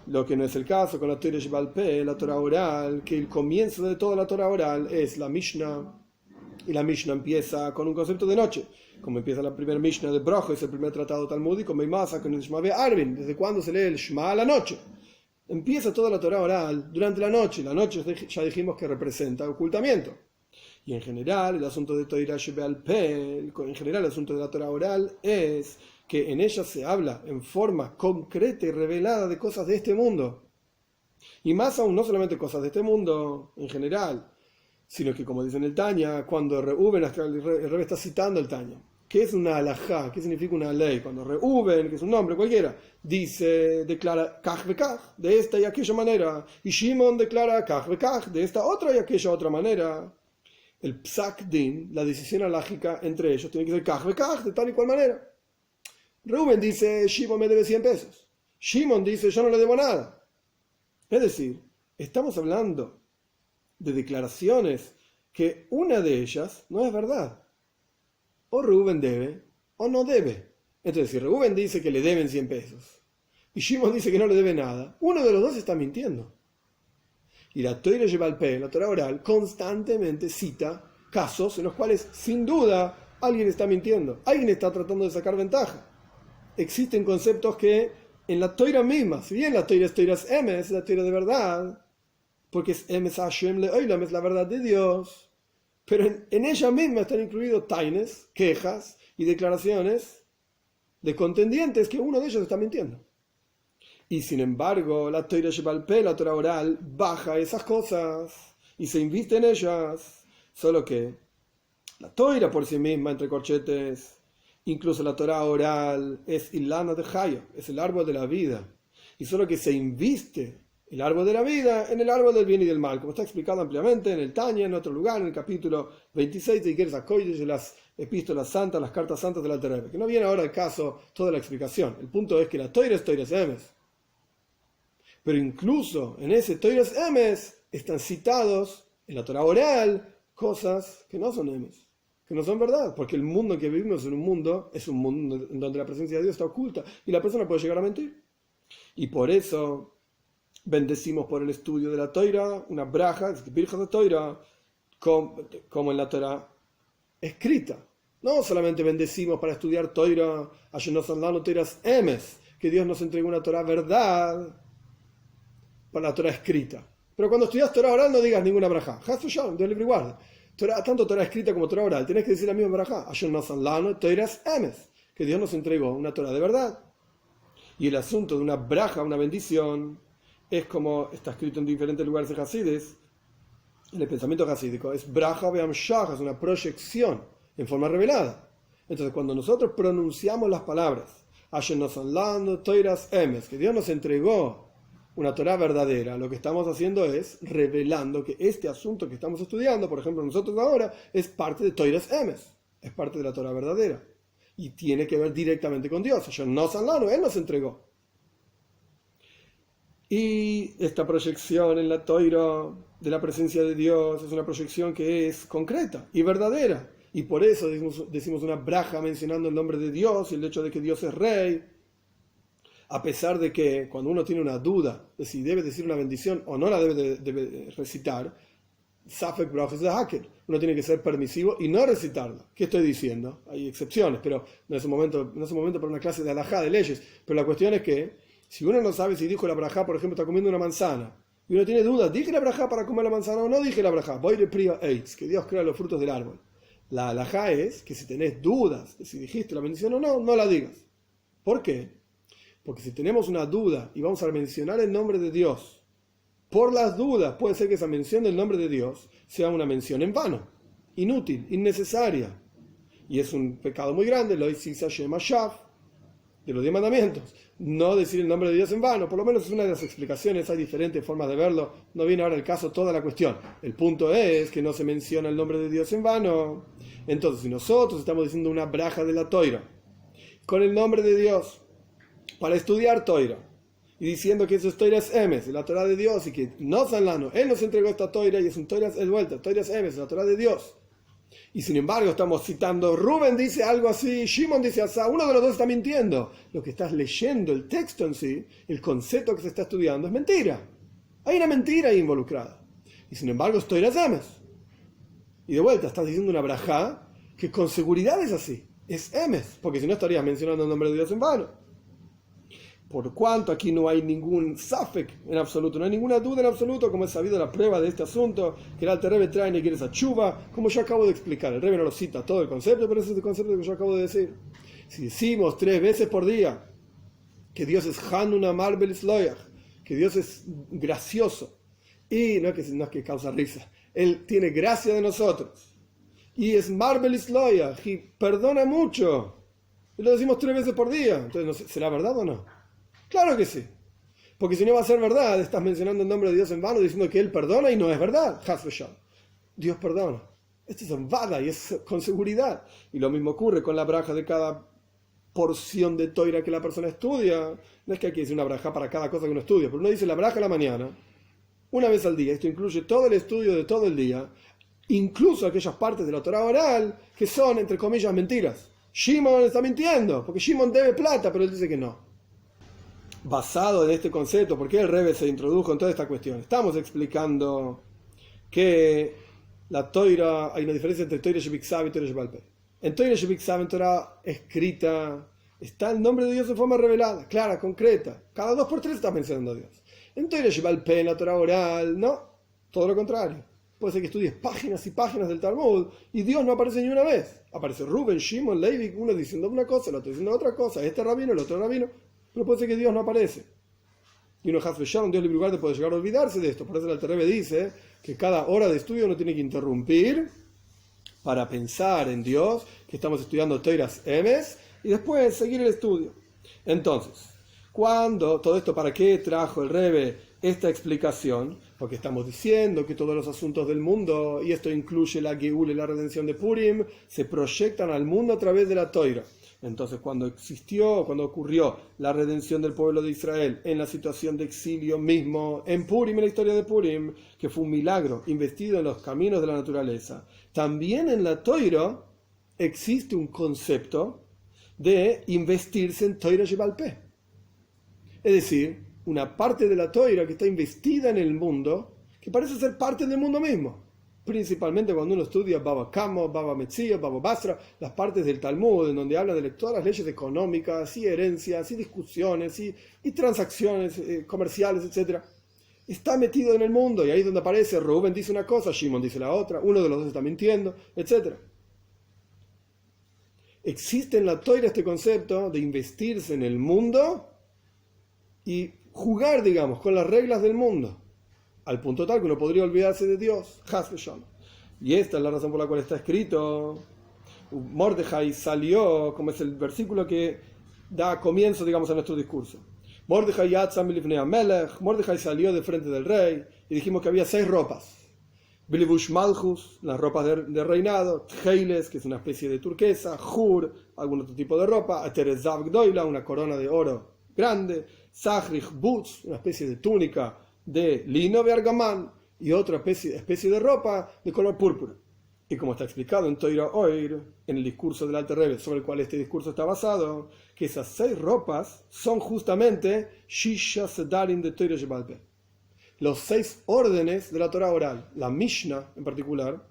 Lo que no es el caso con la Torah Shebal Peh, la Torah oral, que el comienzo de toda la Torah oral es la Mishnah, y la Mishnah empieza con un concepto de noche, como empieza la primera Mishnah de Brojo, es el primer tratado talmúdico, Meimasa, con el Shema Arvin, desde cuando se lee el Shema a la noche. Empieza toda la Torah oral durante la noche ya dijimos que representa ocultamiento. Y en general, el asunto de Torah Shebal Peh, en general el asunto de la Torah oral es que en ella se habla en forma concreta y revelada de cosas de este mundo. Y más aún, no solamente cosas de este mundo en general, sino que, como dice en el Tanya, cuando Reuben, el Rebbe está citando el Tanya, ¿qué es una halajá? ¿Qué significa una ley? Cuando Reuben, que es un nombre cualquiera, declara kaj vekaj, de esta y aquella manera, y Shimon declara kaj vekaj, de esta otra y aquella otra manera, el psak din, la decisión halájica entre ellos, tiene que ser kaj vekaj, de tal y cual manera. Reuben dice, Shimon me debe 100 pesos. Shimon dice, yo no le debo nada. Es decir, estamos hablando de declaraciones que una de ellas no es verdad. O Reuben debe o no debe. Entonces, si Reuben dice que le deben 100 pesos y Shimon dice que no le debe nada, uno de los dos está mintiendo. Y la Torah Shebal Peh, la Torah oral, constantemente cita casos en los cuales, sin duda, alguien está mintiendo, alguien está tratando de sacar ventaja. Existen conceptos que en la Torah misma, si bien la Torah es Torah Emes, la Torah de verdad, porque es Emes Hashem Le'olam, es la verdad de Dios, pero en ella misma están incluidos taines, quejas y declaraciones de contendientes que uno de ellos está mintiendo. Y sin embargo, la Torah Shebal Peh, la Torah oral, baja esas cosas y se inviste en ellas, solo que la Torah por sí misma, entre corchetes, incluso la Torah oral es Ilana de Hayo, es el árbol de la vida. Y solo que se inviste el árbol de la vida en el árbol del bien y del mal, como está explicado ampliamente en el Tanya, en otro lugar, en el capítulo 26 de Iker Zakoides, de las epístolas santas, las cartas santas de la Torah, que no viene ahora al caso toda la explicación. El punto es que la Torah es Torah Emes. Pero incluso en ese Torah Emes están citados en la Torah oral cosas que no son Emes, que no son verdad, porque el mundo en que vivimos es un mundo en donde la presencia de Dios está oculta y la persona puede llegar a mentir. Y por eso bendecimos por el estudio de la Torah, una braja, virja de Torah, como en la Torah escrita. No solamente bendecimos para estudiar Torah, ayer nos han dado Torahs Emes, que Dios nos entregó una Torah verdad para la Torah escrita. Pero cuando estudias Torah oral no digas ninguna braja. Dios libre y guarda. Tanto Torah escrita como Torah oral, tenés que decir la misma braja. Ayer nos han dado Torahs Emes, que Dios nos entregó una Torah de verdad. Y el asunto de una braja, una bendición, es como está escrito en diferentes lugares de Hasides, en el pensamiento hasídico, es braja be'am shach, es una proyección en forma revelada. Entonces, cuando nosotros pronunciamos las palabras, ayer nos han dado Torahs Emes, que Dios nos entregó una Torah verdadera, lo que estamos haciendo es revelando que este asunto que estamos estudiando, por ejemplo nosotros ahora, es parte de Torahs Emes, es parte de la Torah verdadera y tiene que ver directamente con Dios. Ayer nos han dado, Él nos entregó. Y esta proyección en la Torah de la presencia de Dios es una proyección que es concreta y verdadera, y por eso decimos una braja mencionando el nombre de Dios y el hecho de que Dios es rey. A pesar de que cuando uno tiene una duda de si debe decir una bendición o no la debe recitar, Safek Brachas de Hakel, uno tiene que ser permisivo y no recitarla. ¿Qué estoy diciendo? Hay excepciones, pero no es un momento para una clase de halajá, de leyes. Pero la cuestión es que si uno no sabe si dijo la brajá, por ejemplo, está comiendo una manzana, y uno tiene dudas, ¿dije la brajá para comer la manzana o no dije la brajá? Voy de prio eitz, que Dios crea los frutos del árbol. La halajá es que si tenés dudas de si dijiste la bendición o no, no la digas. ¿Por qué? Porque si tenemos una duda y vamos a mencionar el nombre de Dios, por las dudas puede ser que esa mención del nombre de Dios sea una mención en vano, inútil, innecesaria. Y es un pecado muy grande, lo dice Hashem Hashav, de los 10 mandamientos. No decir el nombre de Dios en vano, por lo menos es una de las explicaciones, hay diferentes formas de verlo, no viene ahora el caso toda la cuestión. El punto es que no se menciona el nombre de Dios en vano. Entonces, si nosotros estamos diciendo una braja de la Toira, con el nombre de Dios, para estudiar Toira, y diciendo que eso es Toiras Emes, la Torah de Dios, y que no Sanlano, Él nos entregó esta Toira, y es un Toiras de vuelta, Toiras Emes, la Torah de Dios. Y sin embargo estamos citando, Rubén dice algo así, Shimon dice así, uno de los dos está mintiendo. Lo que estás leyendo, el texto en sí, el concepto que se está estudiando es mentira. Hay una mentira ahí involucrada. Y sin embargo es Toiras Emes. Y de vuelta estás diciendo una brajá que con seguridad es así, es Emes, porque si no estarías mencionando el nombre de Dios en vano. Por cuanto aquí no hay ningún safek en absoluto, no hay ninguna duda en absoluto, como es sabido la prueba de este asunto, que el Alter Rebbe trae y quiere esa chuva, como yo acabo de explicar. El Rebbe no lo cita todo el concepto, pero ese es el concepto que yo acabo de decir. Si decimos 3 veces por día que Dios es Hanun Amar Belisloyach, que Dios es gracioso, y no es que causa risa, Él tiene gracia de nosotros, y es Mar Belisloyach, y perdona mucho, y lo decimos 3 veces por día, entonces, ¿será verdad o no? Claro que sí, porque si no va a ser verdad, estás mencionando el nombre de Dios en vano diciendo que Él perdona y no es verdad. Dios perdona. Esto es en vada y es con seguridad. Y lo mismo ocurre con la braja de cada porción de toira que la persona estudia. No es que hay que decir una braja para cada cosa que uno estudia, pero uno dice la braja a la mañana, una vez al día. Esto incluye todo el estudio de todo el día, incluso aquellas partes de la Torah oral que son, entre comillas, mentiras. Shimon está mintiendo, porque Shimon debe plata, pero él dice que no. Basado en este concepto, ¿por qué el Rebbe se introdujo en toda esta cuestión? Estamos explicando que la Toira, hay una diferencia entre Toira Shebiksav y Toira Shebalpeh. En Toira Shebiksav, en Torah escrita, está el nombre de Dios de forma revelada, clara, concreta. Cada 2 por 3 está mencionando a Dios. En Toira Shebalpeh, en la Torah oral, no, todo lo contrario. Puede ser que estudies páginas y páginas del Talmud y Dios no aparece ni una vez. Aparece Rubén, Shimon, Levi, uno diciendo una cosa, el otro diciendo otra cosa, este rabino, el otro rabino. Pero puede ser que Dios no aparece. Y uno, Haz V'Shalom, Dios libre lugar de poder llegar a olvidarse de esto. Por eso el Alter Rebbe dice que cada hora de estudio uno tiene que interrumpir para pensar en Dios, que estamos estudiando Toiras Emes, y después seguir el estudio. Entonces, ¿cuándo? Todo esto, ¿para qué trajo el Rebbe esta explicación? Porque estamos diciendo que todos los asuntos del mundo, y esto incluye la Geul y la redención de Purim, se proyectan al mundo a través de la Toira. Entonces, cuando ocurrió la redención del pueblo de Israel en la situación de exilio mismo, en Purim, en la historia de Purim, que fue un milagro investido en los caminos de la naturaleza, también en la Toira existe un concepto de investirse en Toira Shebalpeh. Es decir, una parte de la Toira que está investida en el mundo, que parece ser parte del mundo mismo. Principalmente cuando uno estudia Baba Kamo, Baba Metzia, Baba Basra, las partes del Talmud, en donde habla de todas las leyes económicas, y herencias, y discusiones, y transacciones comerciales, etc. Está metido en el mundo, y ahí es donde aparece, Rubén dice una cosa, Shimon dice la otra, uno de los dos está mintiendo, etc. Existe en la Toira este concepto de investirse en el mundo y jugar, digamos, con las reglas del mundo, al punto tal que uno podría olvidarse de Dios. Y esta es la razón por la cual está escrito. Mordejai salió, como es el versículo que da comienzo, digamos, a nuestro discurso. Mordejai salió de frente del rey, y dijimos que había 6 ropas. Bilibush Malchus, las ropas de reinado, Tjeiles, que es una especie de turquesa, Hur, algún otro tipo de ropa, Aterezav Gdoila, una corona de oro grande, Sachrich Butz, una especie de túnica de lino de argamán, y otra especie de ropa de color púrpura. Y como está explicado en Toira Oir, en el discurso del Alter Rebbe, sobre el cual este discurso está basado, que esas 6 ropas son justamente Shisha Sedarim de Toira Shebalpeh, los 6 órdenes de la Torah oral. La Mishnah, en particular,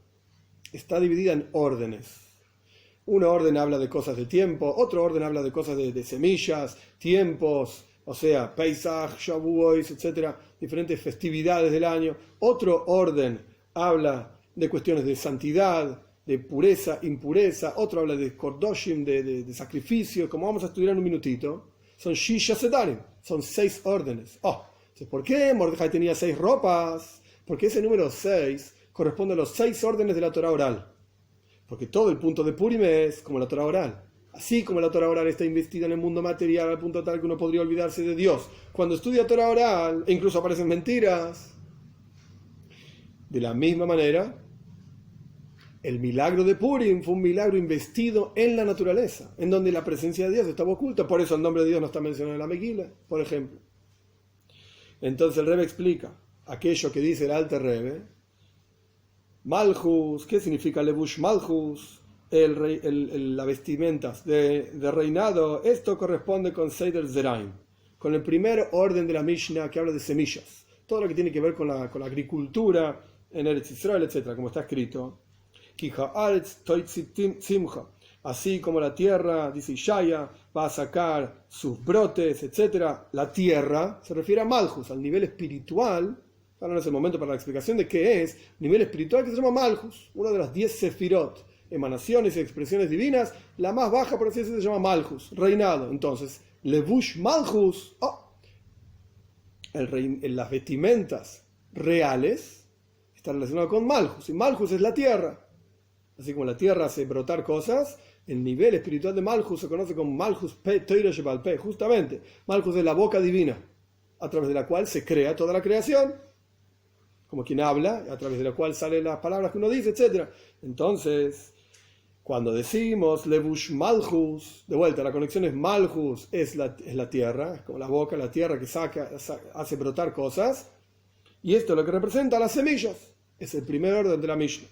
está dividida en órdenes. Una orden habla de cosas de tiempo, otro orden habla de cosas de semillas, tiempos, o sea, Pesach, Shavuot, etc., diferentes festividades del año. Otro orden habla de cuestiones de santidad, de pureza, impureza, otro habla de kordoshim, de sacrificio, como vamos a estudiar en un minutito. Son shisha sedarim, son 6 órdenes. Entonces, ¿por qué Mordejai tenía 6 ropas? Porque ese número 6 corresponde a los 6 órdenes de la Torah oral. Porque todo el punto de Purim es como la Torah oral. Así como la Torah oral está investida en el mundo material al punto tal que uno podría olvidarse de Dios cuando estudia Torah oral, e incluso aparecen mentiras. De la misma manera, el milagro de Purim fue un milagro investido en la naturaleza, en donde la presencia de Dios estaba oculta. Por eso el nombre de Dios no está mencionado en la Megila, por ejemplo. Entonces el Rebbe explica aquello que dice el Alter Rebbe. Malchus, ¿qué significa Levush Malchus? La vestimentas de reinado. Esto corresponde con Seider Zeraim, con el primer orden de la Mishnah que habla de semillas. Todo lo que tiene que ver con la agricultura en Eretz Israel, etc., como está escrito. Así como la tierra, dice Ishaya, va a sacar sus brotes, etc. La tierra se refiere a Malchus, al nivel espiritual. Ahora no es el momento para la explicación de qué es nivel espiritual, que se llama Malchus, una de las 10 sefirot, emanaciones y expresiones divinas. La más baja, por así decirlo, se llama Malchus, reinado. Entonces, Levush Malchus, las vestimentas reales están relacionadas con Malchus, y Malchus es la tierra. Así como la tierra hace brotar cosas, el nivel espiritual de Malchus se conoce como Malchus Pe Toira Shebal Pe. Justamente, Malchus es la boca divina, a través de la cual se crea toda la creación, como quien habla, a través de la cual salen las palabras que uno dice, etc. Entonces, cuando decimos Levush Malchus, de vuelta, la conexión es Malchus, es la tierra, es como la boca, la tierra que hace brotar cosas, y esto es lo que representa las semillas. Es el primer orden de la Mishnah.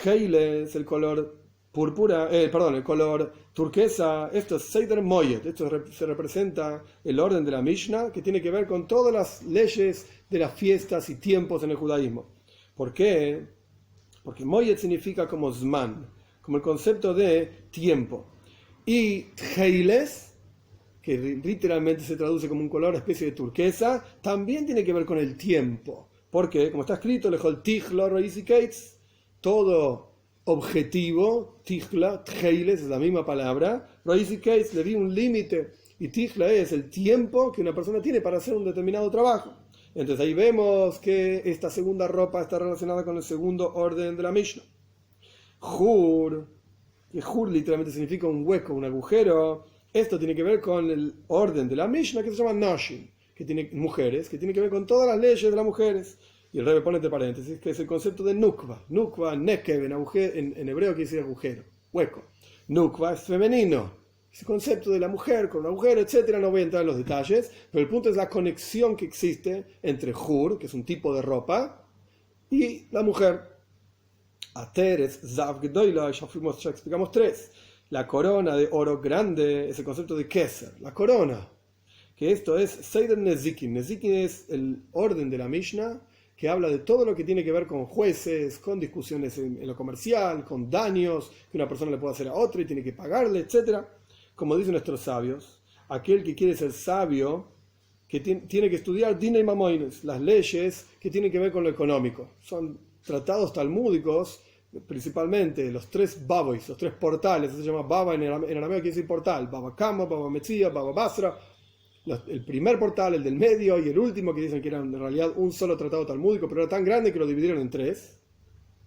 Heile es el color púrpura, el color turquesa. Esto es Seider Moyed. Esto se representa el orden de la Mishnah, que tiene que ver con todas las leyes de las fiestas y tiempos en el judaísmo. ¿Por qué? Porque Moyed significa como Zman, como el concepto de tiempo. Y Heiles, que literalmente se traduce como un color, especie de turquesa, también tiene que ver con el tiempo. Porque, como está escrito, Lejol Tichlo Reisi Kates, todo objetivo, Tijla, Tjeiles es la misma palabra, Reisi Kates le di un límite, y Tijla es el tiempo que una persona tiene para hacer un determinado trabajo. Entonces ahí vemos que esta segunda ropa está relacionada con el segundo orden de la Mishnah. Hur, que Hur literalmente significa un hueco, un agujero. Esto tiene que ver con el orden de la Mishnah que se llama Nashim, que tiene mujeres, que tiene que ver con todas las leyes de las mujeres. Y el Rebbe pone entre paréntesis que es el concepto de Nukva. Nukva, Nekev, en hebreo quiere decir agujero, hueco. Nukva es femenino. Ese concepto de la mujer con un agujero, etc. No voy a entrar en los detalles, pero el punto es la conexión que existe entre Hur, que es un tipo de ropa, y la mujer. Ateres, Zav Gedoyla, ya explicamos 3. La corona de oro grande es el concepto de Keser, la corona. Que esto es Seider Nezikin. Nezikin es el orden de la Mishnah que habla de todo lo que tiene que ver con jueces, con discusiones en lo comercial, con daños que una persona le puede hacer a otra y tiene que pagarle, etc. Como dicen nuestros sabios, aquel que quiere ser sabio, que tiene que estudiar Dina y Mamoines, las leyes que tienen que ver con lo económico. Son tratados talmúdicos, principalmente los 3 babois, los 3 portales. Eso se llama baba en arameo, quiere decir portal. Baba Kama, Baba Metzia, Baba Basra. El primer portal, el del medio, y el último, que dicen que era en realidad un solo tratado talmúdico, pero era tan grande que lo dividieron en 3,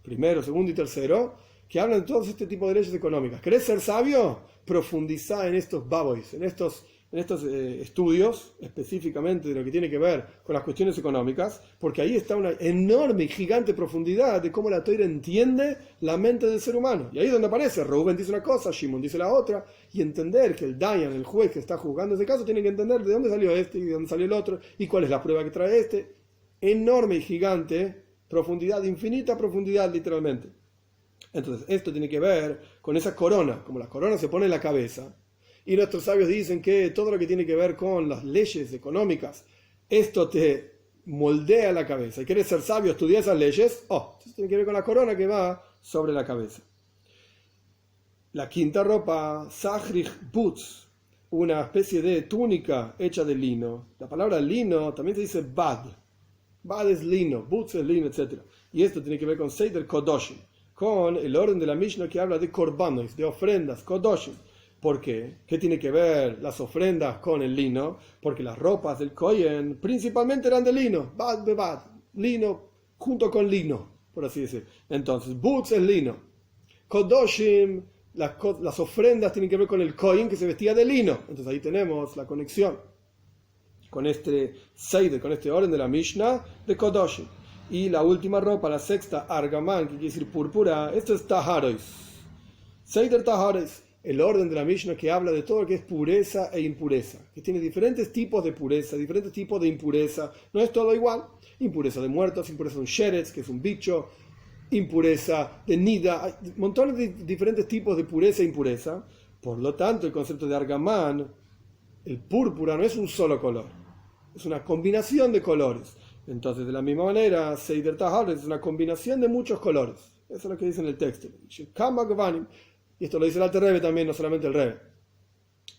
primero, segundo y tercero, que hablan de todo este tipo de leyes económicas. ¿Querés ser sabio? Profundizá en estos babois, en estos estudios, específicamente de lo que tiene que ver con las cuestiones económicas, porque ahí está una enorme y gigante profundidad de cómo la Torá entiende la mente del ser humano. Y ahí es donde aparece, Reuben dice una cosa, Shimon dice la otra, y entender que el Dayan, el juez que está juzgando ese caso, tiene que entender de dónde salió este y de dónde salió el otro, y cuál es la prueba que trae este. Enorme y gigante profundidad, infinita profundidad literalmente. Entonces esto tiene que ver con esa corona, como la corona se pone en la cabeza. Y nuestros sabios dicen que todo lo que tiene que ver con las leyes económicas, esto te moldea la cabeza. Y quieres ser sabio, estudia esas leyes, esto tiene que ver con la corona que va sobre la cabeza. La quinta ropa, Sahrich Butz, una especie de túnica hecha de lino. La palabra lino también se dice bad. Bad es lino, Butz es lino, etc. Y esto tiene que ver con Seider Kodoshim, con el orden de la Mishnah que habla de korbanos, de ofrendas, kodoshim. ¿Por qué? ¿Qué tiene que ver las ofrendas con el lino? Porque las ropas del Kohen principalmente eran de lino, bad bebad, lino junto con lino, por así decir. Entonces, boots es lino. Kodoshim, las ofrendas tienen que ver con el Kohen que se vestía de lino. Entonces ahí tenemos la conexión con este Seider, con este orden de la Mishnah de Kodoshim. Y la última ropa, la sexta, Argamán, que quiere decir púrpura, esto es Taharois. Seider Taharois, el orden de la Mishnah que habla de todo lo que es pureza e impureza, que tiene diferentes tipos de pureza, diferentes tipos de impureza, no es todo igual. Impureza de muertos, impureza de un sheretz, que es un bicho, impureza de nida, hay montones de diferentes tipos de pureza e impureza. Por lo tanto, el concepto de Argamán, el púrpura, no es un solo color, es una combinación de colores. Entonces, de la misma manera, Seider Tahar es una combinación de muchos colores. Eso es lo que dice en el texto. Y esto lo dice el Alter Rebbe también, no solamente el Rebbe.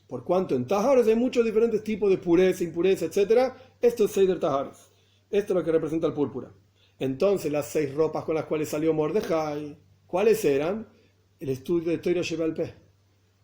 Por cuanto en Tahares hay muchos diferentes tipos de pureza, impureza, etc. Esto es Seider Tahares. Esto es lo que representa el púrpura. Entonces, las 6 ropas con las cuales salió Mordejai, ¿cuáles eran? El estudio de Torah Sheba'al Peh,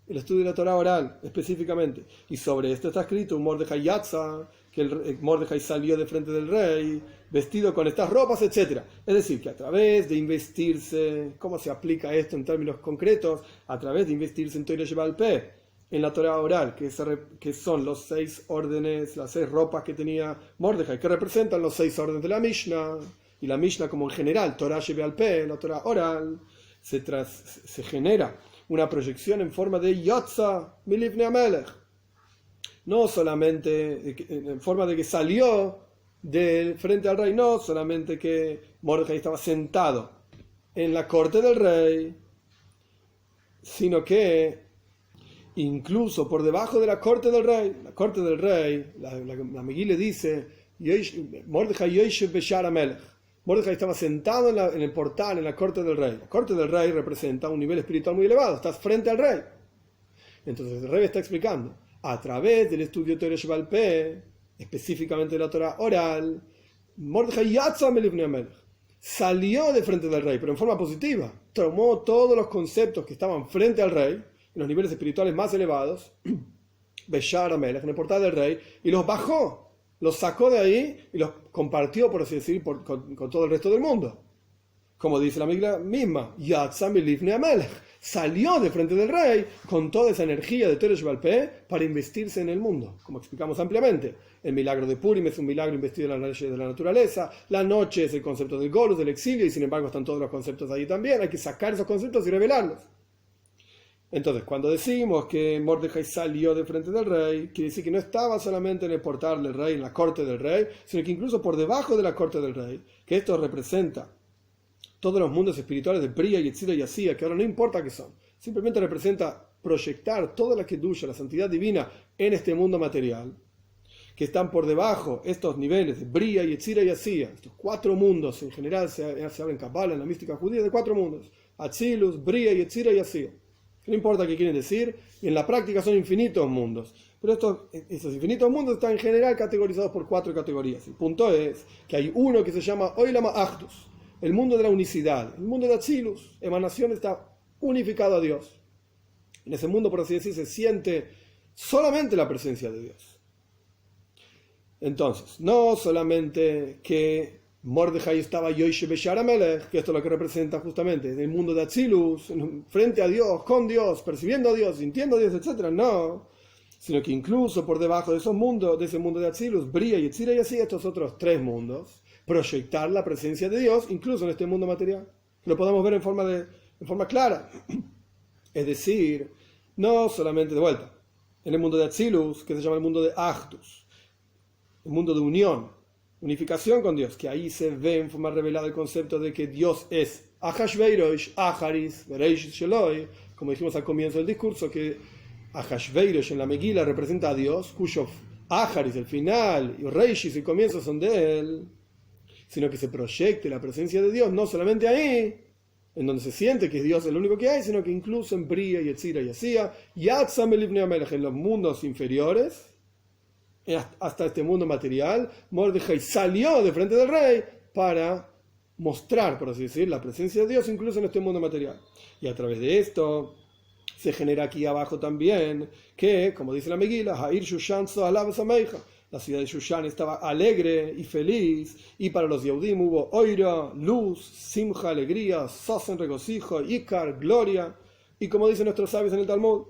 el estudio de la Torah oral, específicamente. Y sobre esto está escrito un Mordejai Yatza, que el Mordejai salió de frente del rey, vestido con estas ropas, etc. Es decir, que a través de investirse, ¿cómo se aplica esto en términos concretos? A través de investirse en Torah Sheba'al Peh, en la Torah oral, que son los 6 órdenes, las 6 ropas que tenía Mordejai, que representan los 6 órdenes de la Mishnah. Y la Mishnah como en general, Torah Sheba'al Peh, la Torah oral, se genera una proyección en forma de Yotza Milivnei Hamelech. No solamente en forma de que salió del frente al rey, no solamente que Mordejai estaba sentado en la corte del rey, sino que incluso por debajo de la corte del rey, la Megillah dice, Mordejai Yoshev Beshar HaMelech. Mordejai estaba sentado en el portal, en la corte del rey. La corte del rey representa un nivel espiritual muy elevado, estás frente al rey. Entonces el rey está explicando, a través del estudio de Torah Sheba'al Peh, específicamente de la Torah oral, Mordejai Yatza Milivnei Hamelech, salió de frente del rey, pero en forma positiva. Tomó todos los conceptos que estaban frente al rey, en los niveles espirituales más elevados, Beshar HaMelech, en el portal del rey, y los bajó. Los sacó de ahí y los compartió, por así decir, con todo el resto del mundo. Como dice la Megillah misma, Yatza Milivnei Hamelech, salió de frente del rey con toda esa energía de Torah Sheba'al Peh para investirse en el mundo, como explicamos ampliamente. El milagro de Purim es un milagro investido en las leyes de la naturaleza, la noche es el concepto del Golus, del exilio, y sin embargo están todos los conceptos ahí también. Hay que sacar esos conceptos y revelarlos. Entonces, cuando decimos que Mordejai salió de frente del rey, quiere decir que no estaba solamente en el portal del rey, en la corte del rey, sino que incluso por debajo de la corte del rey, que esto representa todos los mundos espirituales de Bria, Yetzirah y Asía, que ahora no importa qué son, simplemente representa proyectar toda la Kedusha, la santidad divina, en este mundo material, que están por debajo estos niveles de Bria, Yetzirah y Asía, estos 4 mundos, en general se habla en Kabbalah, en la mística judía, de 4 mundos, Atzilus, Bria, Yetzirah y Asía. No importa qué quieren decir, y en la práctica son infinitos mundos. Pero esos infinitos mundos están en general categorizados por 4 categorías. El punto es que hay uno que se llama Olam Achdus, el mundo de la unicidad, el mundo de Atzilus, emanación, está unificado a Dios. En ese mundo, por así decir, se siente solamente la presencia de Dios. Entonces, no solamente que Mordejai estaba Yoshev Beshar HaMelech, que esto es lo que representa justamente el mundo de Atzilus, frente a Dios, con Dios, percibiendo a Dios, sintiendo a Dios, etc. No, sino que incluso por debajo de esos mundos, de ese mundo de Atzilus, Bria, Yetzirah y así, estos otros 3 mundos, proyectar la presencia de Dios, incluso en este mundo material. Lo podemos ver en forma clara. Es decir, no solamente de vuelta, en el mundo de Atzilus, que se llama el mundo de Achdus, el mundo de unificación con Dios, que ahí se ve en forma revelada el concepto de que Dios es Ahashveirosh, Aharis, Bereishis Sheloi, como dijimos al comienzo del discurso, que Ahashveirosh en la Megillah representa a Dios, cuyo Aharis, el final, y Reishis, el comienzo, son de él, sino que se proyecte la presencia de Dios no solamente ahí, en donde se siente que Dios es lo único que hay, sino que incluso en Bria, Yetzirah y Asía, Yatza Milivnei Hamelech, en los mundos inferiores, hasta este mundo material, Mordejai salió de frente del rey para mostrar, por así decir, la presencia de Dios incluso en este mundo material. Y a través de esto se genera aquí abajo también que, como dice la Megila, Ha'ir Shushan Zohalav Sameija, la ciudad de Shushan estaba alegre y feliz, y para los Yehudim hubo oira, luz, simja, alegría, sosen, regocijo, ikar, gloria, y como dicen nuestros sabios en el Talmud,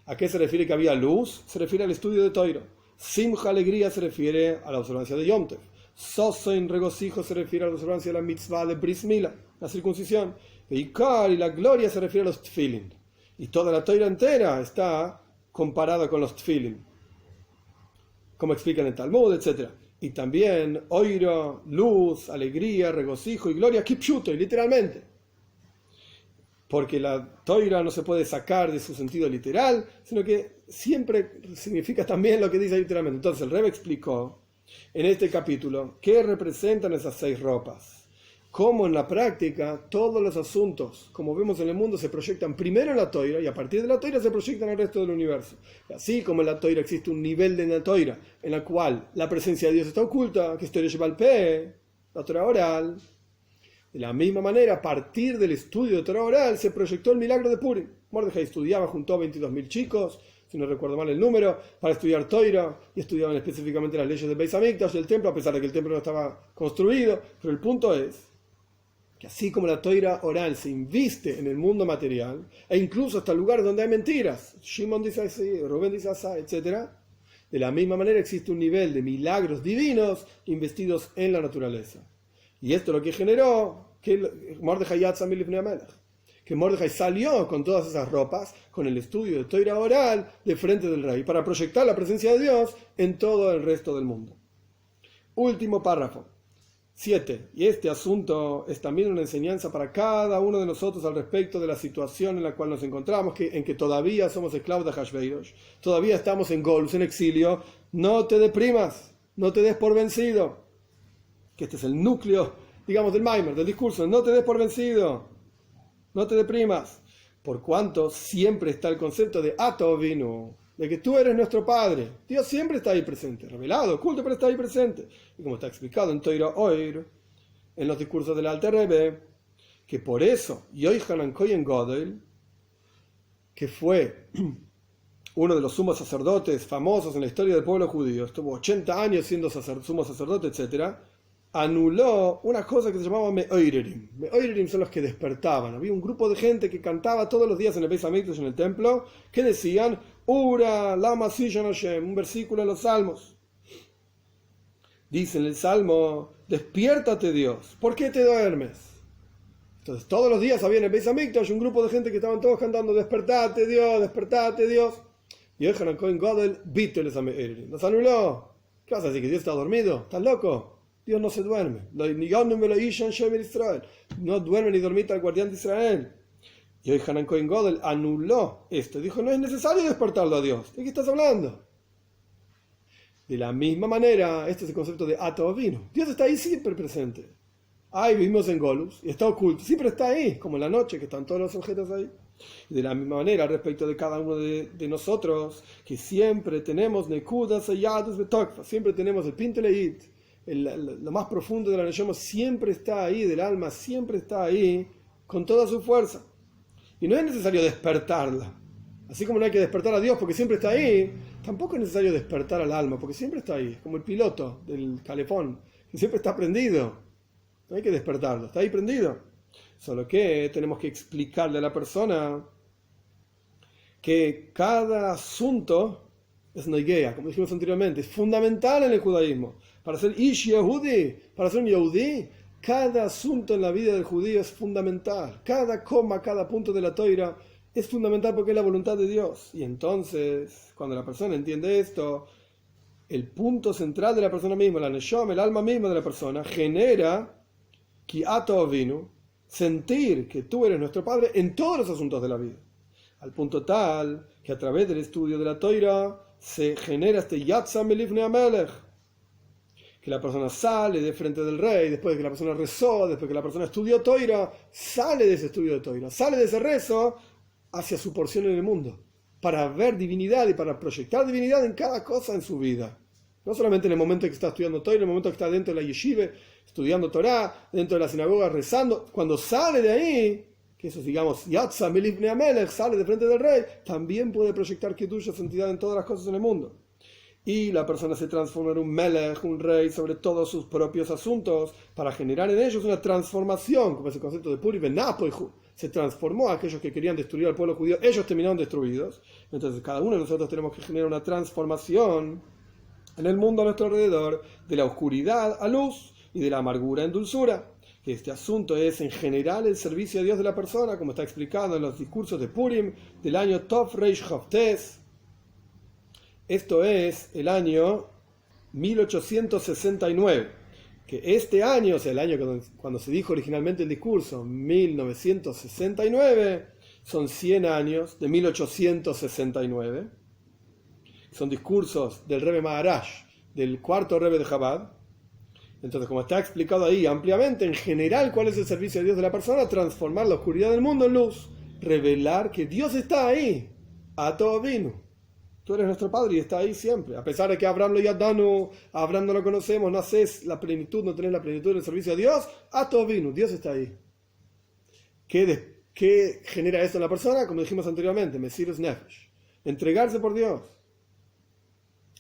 ¿a qué se refiere que había luz? Se refiere al estudio de Toira. Simja, alegría, se refiere a la observancia de Yom Tov. Sosen, regocijo, se refiere a la observancia de la mitzvah de Bris Mila, la circuncisión. Ikar y la gloria se refiere a los tfilin. Y toda la Toira entera está comparada con los tfilin, como explica en el Talmud, etc. Y también oiro, luz, alegría, regocijo y gloria, kipshuto, y literalmente. Porque la Toira no se puede sacar de su sentido literal, sino que siempre significa también lo que dice literalmente. Entonces el Rebbe explicó en este capítulo qué representan esas 6 ropas. Cómo en la práctica todos los asuntos, como vemos en el mundo, se proyectan primero en la Toira y a partir de la Toira se proyectan al resto del universo. Y así como en la Toira existe un nivel de la Toira en la cual la presencia de Dios está oculta, que es Toira Shebal Peh, la Torah oral, de la misma manera, a partir del estudio de Torah oral se proyectó el milagro de Purim. Mordejai estudiaba, juntó 22.000 chicos, si no recuerdo mal el número, para estudiar Toira, y estudiaban específicamente las leyes del Beis Hamikdash del templo, a pesar de que el templo no estaba construido. Pero el punto es que así como la Toira oral se inviste en el mundo material, e incluso hasta lugares donde hay mentiras, Shimon dice así, Rubén dice así, etc., de la misma manera existe un nivel de milagros divinos investidos en la naturaleza. Y esto lo que generó que Mordejai Yatza Milifnei HaMelech, que Mordejai salió con todas esas ropas, con el estudio de Toira oral, de frente del rey, para proyectar la presencia de Dios en todo el resto del mundo. Último párrafo. 7. Y este asunto es también una enseñanza para cada uno de nosotros al respecto de la situación en la cual nos encontramos, en que todavía somos esclavos de Hashveirosh, todavía estamos en Golus, en exilio. No te deprimas, no te des por vencido. Que este es el núcleo, digamos, del Maimer, del discurso. No te des por vencido, no te deprimas, por cuanto siempre está el concepto de Ato Vinu, de que tú eres nuestro Padre. Dios siempre está ahí presente, revelado, oculto, pero está ahí presente. Y como está explicado en Toira Oir, en los discursos del Alter Rebbe, que por eso Yochanan Kohen Gadol, que fue uno de los sumos sacerdotes famosos en la historia del pueblo judío, estuvo 80 años siendo sumo sacerdote, etc., anuló una cosa que se llamaba Me'oirerim. Me'oirerim son los que despertaban. Había un grupo de gente que cantaba todos los días en el Beis Hamikdash, en el templo, que decían Ura, Lama Sishon Hashem, un versículo en los Salmos. Dice en el Salmo, despiértate Dios, ¿por qué te duermes? Entonces todos los días había en el Beis Hamikdash un grupo de gente que estaban todos cantando despertate Dios, despertate Dios. Y Yochanan Kohen Gadol víteles a Me'oirerim. Los anuló. ¿Qué vas a decir? ¿Que Dios está dormido? ¿Estás loco? Dios no se duerme. No duerme ni dormita el guardián de Israel. Y Yochanan Kohen Gadol anuló esto. Dijo, no es necesario despertarlo a Dios. ¿De qué estás hablando? De la misma manera, este es el concepto de Ato Vino. Dios está ahí siempre presente. Ahí vivimos en Golus y está oculto. Siempre está ahí, como en la noche, que están todos los objetos ahí. Y de la misma manera, respecto de cada uno de nosotros, que siempre tenemos Nekudas Yadus Betokfa, siempre tenemos el Pinteleit, lo más profundo de la Neshama siempre está ahí, del alma siempre está ahí, con toda su fuerza. Y no es necesario despertarla. Así como no hay que despertar a Dios porque siempre está ahí, tampoco es necesario despertar al alma porque siempre está ahí, como el piloto del calefón, que siempre está prendido. No hay que despertarlo, está ahí prendido. Solo que tenemos que explicarle a la persona que cada asunto es noigea, como dijimos anteriormente, es fundamental en el judaísmo. Para ser Ish Yehudi, para ser un Yehudi, cada asunto en la vida del judío es fundamental. Cada coma, cada punto de la toira es fundamental porque es la voluntad de Dios. Y entonces, cuando la persona entiende esto, el punto central de la persona misma, la neshama, el alma misma de la persona, genera ki ato vinu, sentir que tú eres nuestro Padre en todos los asuntos de la vida. Al punto tal que a través del estudio de la toira se genera este Yatza Milifnei HaMelech, que la persona sale de frente del rey, después de que la persona rezó, después de que la persona estudió toira, sale de ese estudio de toira, sale de ese rezo hacia su porción en el mundo, para ver divinidad y para proyectar divinidad en cada cosa en su vida. No solamente en el momento en que está estudiando Torah, en el momento que está dentro de la yeshiva, estudiando Torah, dentro de la sinagoga rezando, cuando sale de ahí, que eso digamos, Yatza Melifnei HaMelech, sale de frente del rey, también puede proyectar Kedusha, santidad en todas las cosas en el mundo. Y la persona se transforma en un melech, un rey, sobre todos sus propios asuntos, para generar en ellos una transformación, como es el concepto de Purim, se transformó a aquellos que querían destruir al pueblo judío, ellos terminaron destruidos. Entonces cada uno de nosotros tenemos que generar una transformación en el mundo a nuestro alrededor, de la oscuridad a luz y de la amargura en dulzura. Que este asunto es en general el servicio a Dios de la persona, como está explicado en los discursos de Purim del año Tov Reish Chof Tes. Esto es el año 1869, que este año, o sea, el año cuando se dijo originalmente el discurso, 1969, son 100 años de 1869. Son discursos del Rebbe Maharaj, del cuarto Rebbe de Chabad. Entonces, como está explicado ahí ampliamente, en general, ¿cuál es el servicio de Dios de la persona? Transformar la oscuridad del mundo en luz, revelar que Dios está ahí, a todo vino. Tú eres nuestro Padre y está ahí siempre. A pesar de que Abraham lo yadanu, a Abraham no lo conocemos, no haces la plenitud, no tenés la plenitud del servicio a Dios, a todo vino, Dios está ahí. ¿Qué genera esto en la persona? Como dijimos anteriormente, Mesirus Nefesh, entregarse por Dios.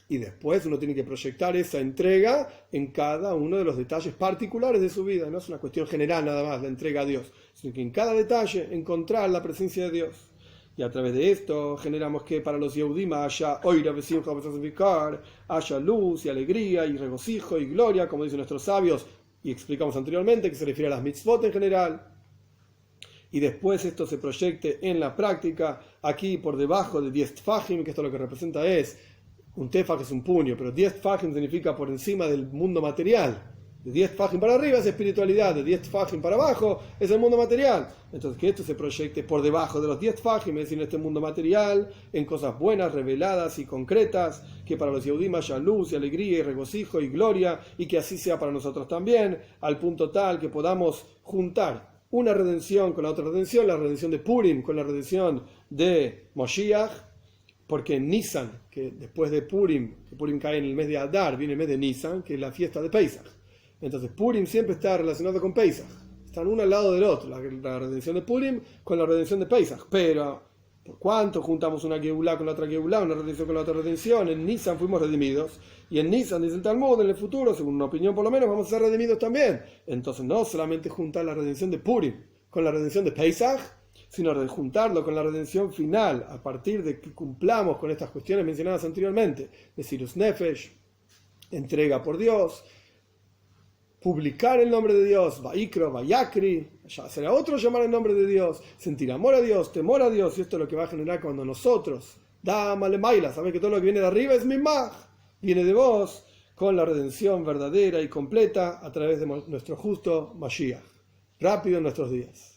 Y después uno tiene que proyectar esa entrega en cada uno de los detalles particulares de su vida. No es una cuestión general nada más, la entrega a Dios, sino que en cada detalle encontrar la presencia de Dios. Y a través de esto generamos que para los Yehudim haya oira, besimcha, haya luz y alegría y regocijo y gloria, como dicen nuestros sabios, y explicamos anteriormente que se refiere a las mitzvot en general. Y después esto se proyecte en la práctica, aquí por debajo de 10 tfajim, que esto lo que representa es, un tefaj es un puño, pero 10 tfajim significa por encima del mundo material. De 10 tfajim para arriba es espiritualidad, de 10 tfajim para abajo es el mundo material. Entonces que esto se proyecte por debajo de los 10 tfajim, es decir, en este mundo material, en cosas buenas, reveladas y concretas, que para los Yehudim haya luz y alegría y regocijo y gloria, y que así sea para nosotros también, al punto tal que podamos juntar una redención con la otra redención, la redención de Purim con la redención de Moshiach, porque en Nisan, que después de Purim, que Purim cae en el mes de Adar, viene el mes de Nisan, que es la fiesta de Pesach. Entonces Purim siempre está relacionado con Pesach. Están uno al lado del otro, la redención de Purim con la redención de Pesach. Pero, ¿por cuánto juntamos una Geulá con la otra Geulá, una redención con la otra redención? En Nisan fuimos redimidos. Y en Nisan, dice el Talmud, en el futuro, según una opinión por lo menos, vamos a ser redimidos también. Entonces no solamente juntar la redención de Purim con la redención de Pesach, sino juntarlo con la redención final, a partir de que cumplamos con estas cuestiones mencionadas anteriormente. Mesirus Nefesh, entrega por Dios, publicar el nombre de Dios, Vaikro, Vayakri, ya será otro llamar el nombre de Dios, sentir amor a Dios, temor a Dios, y esto es lo que va a generar cuando nosotros, Dama Maila, sabes que todo lo que viene de arriba es Mimach, viene de vos, con la redención verdadera y completa a través de nuestro justo Mashiach, rápido en nuestros días.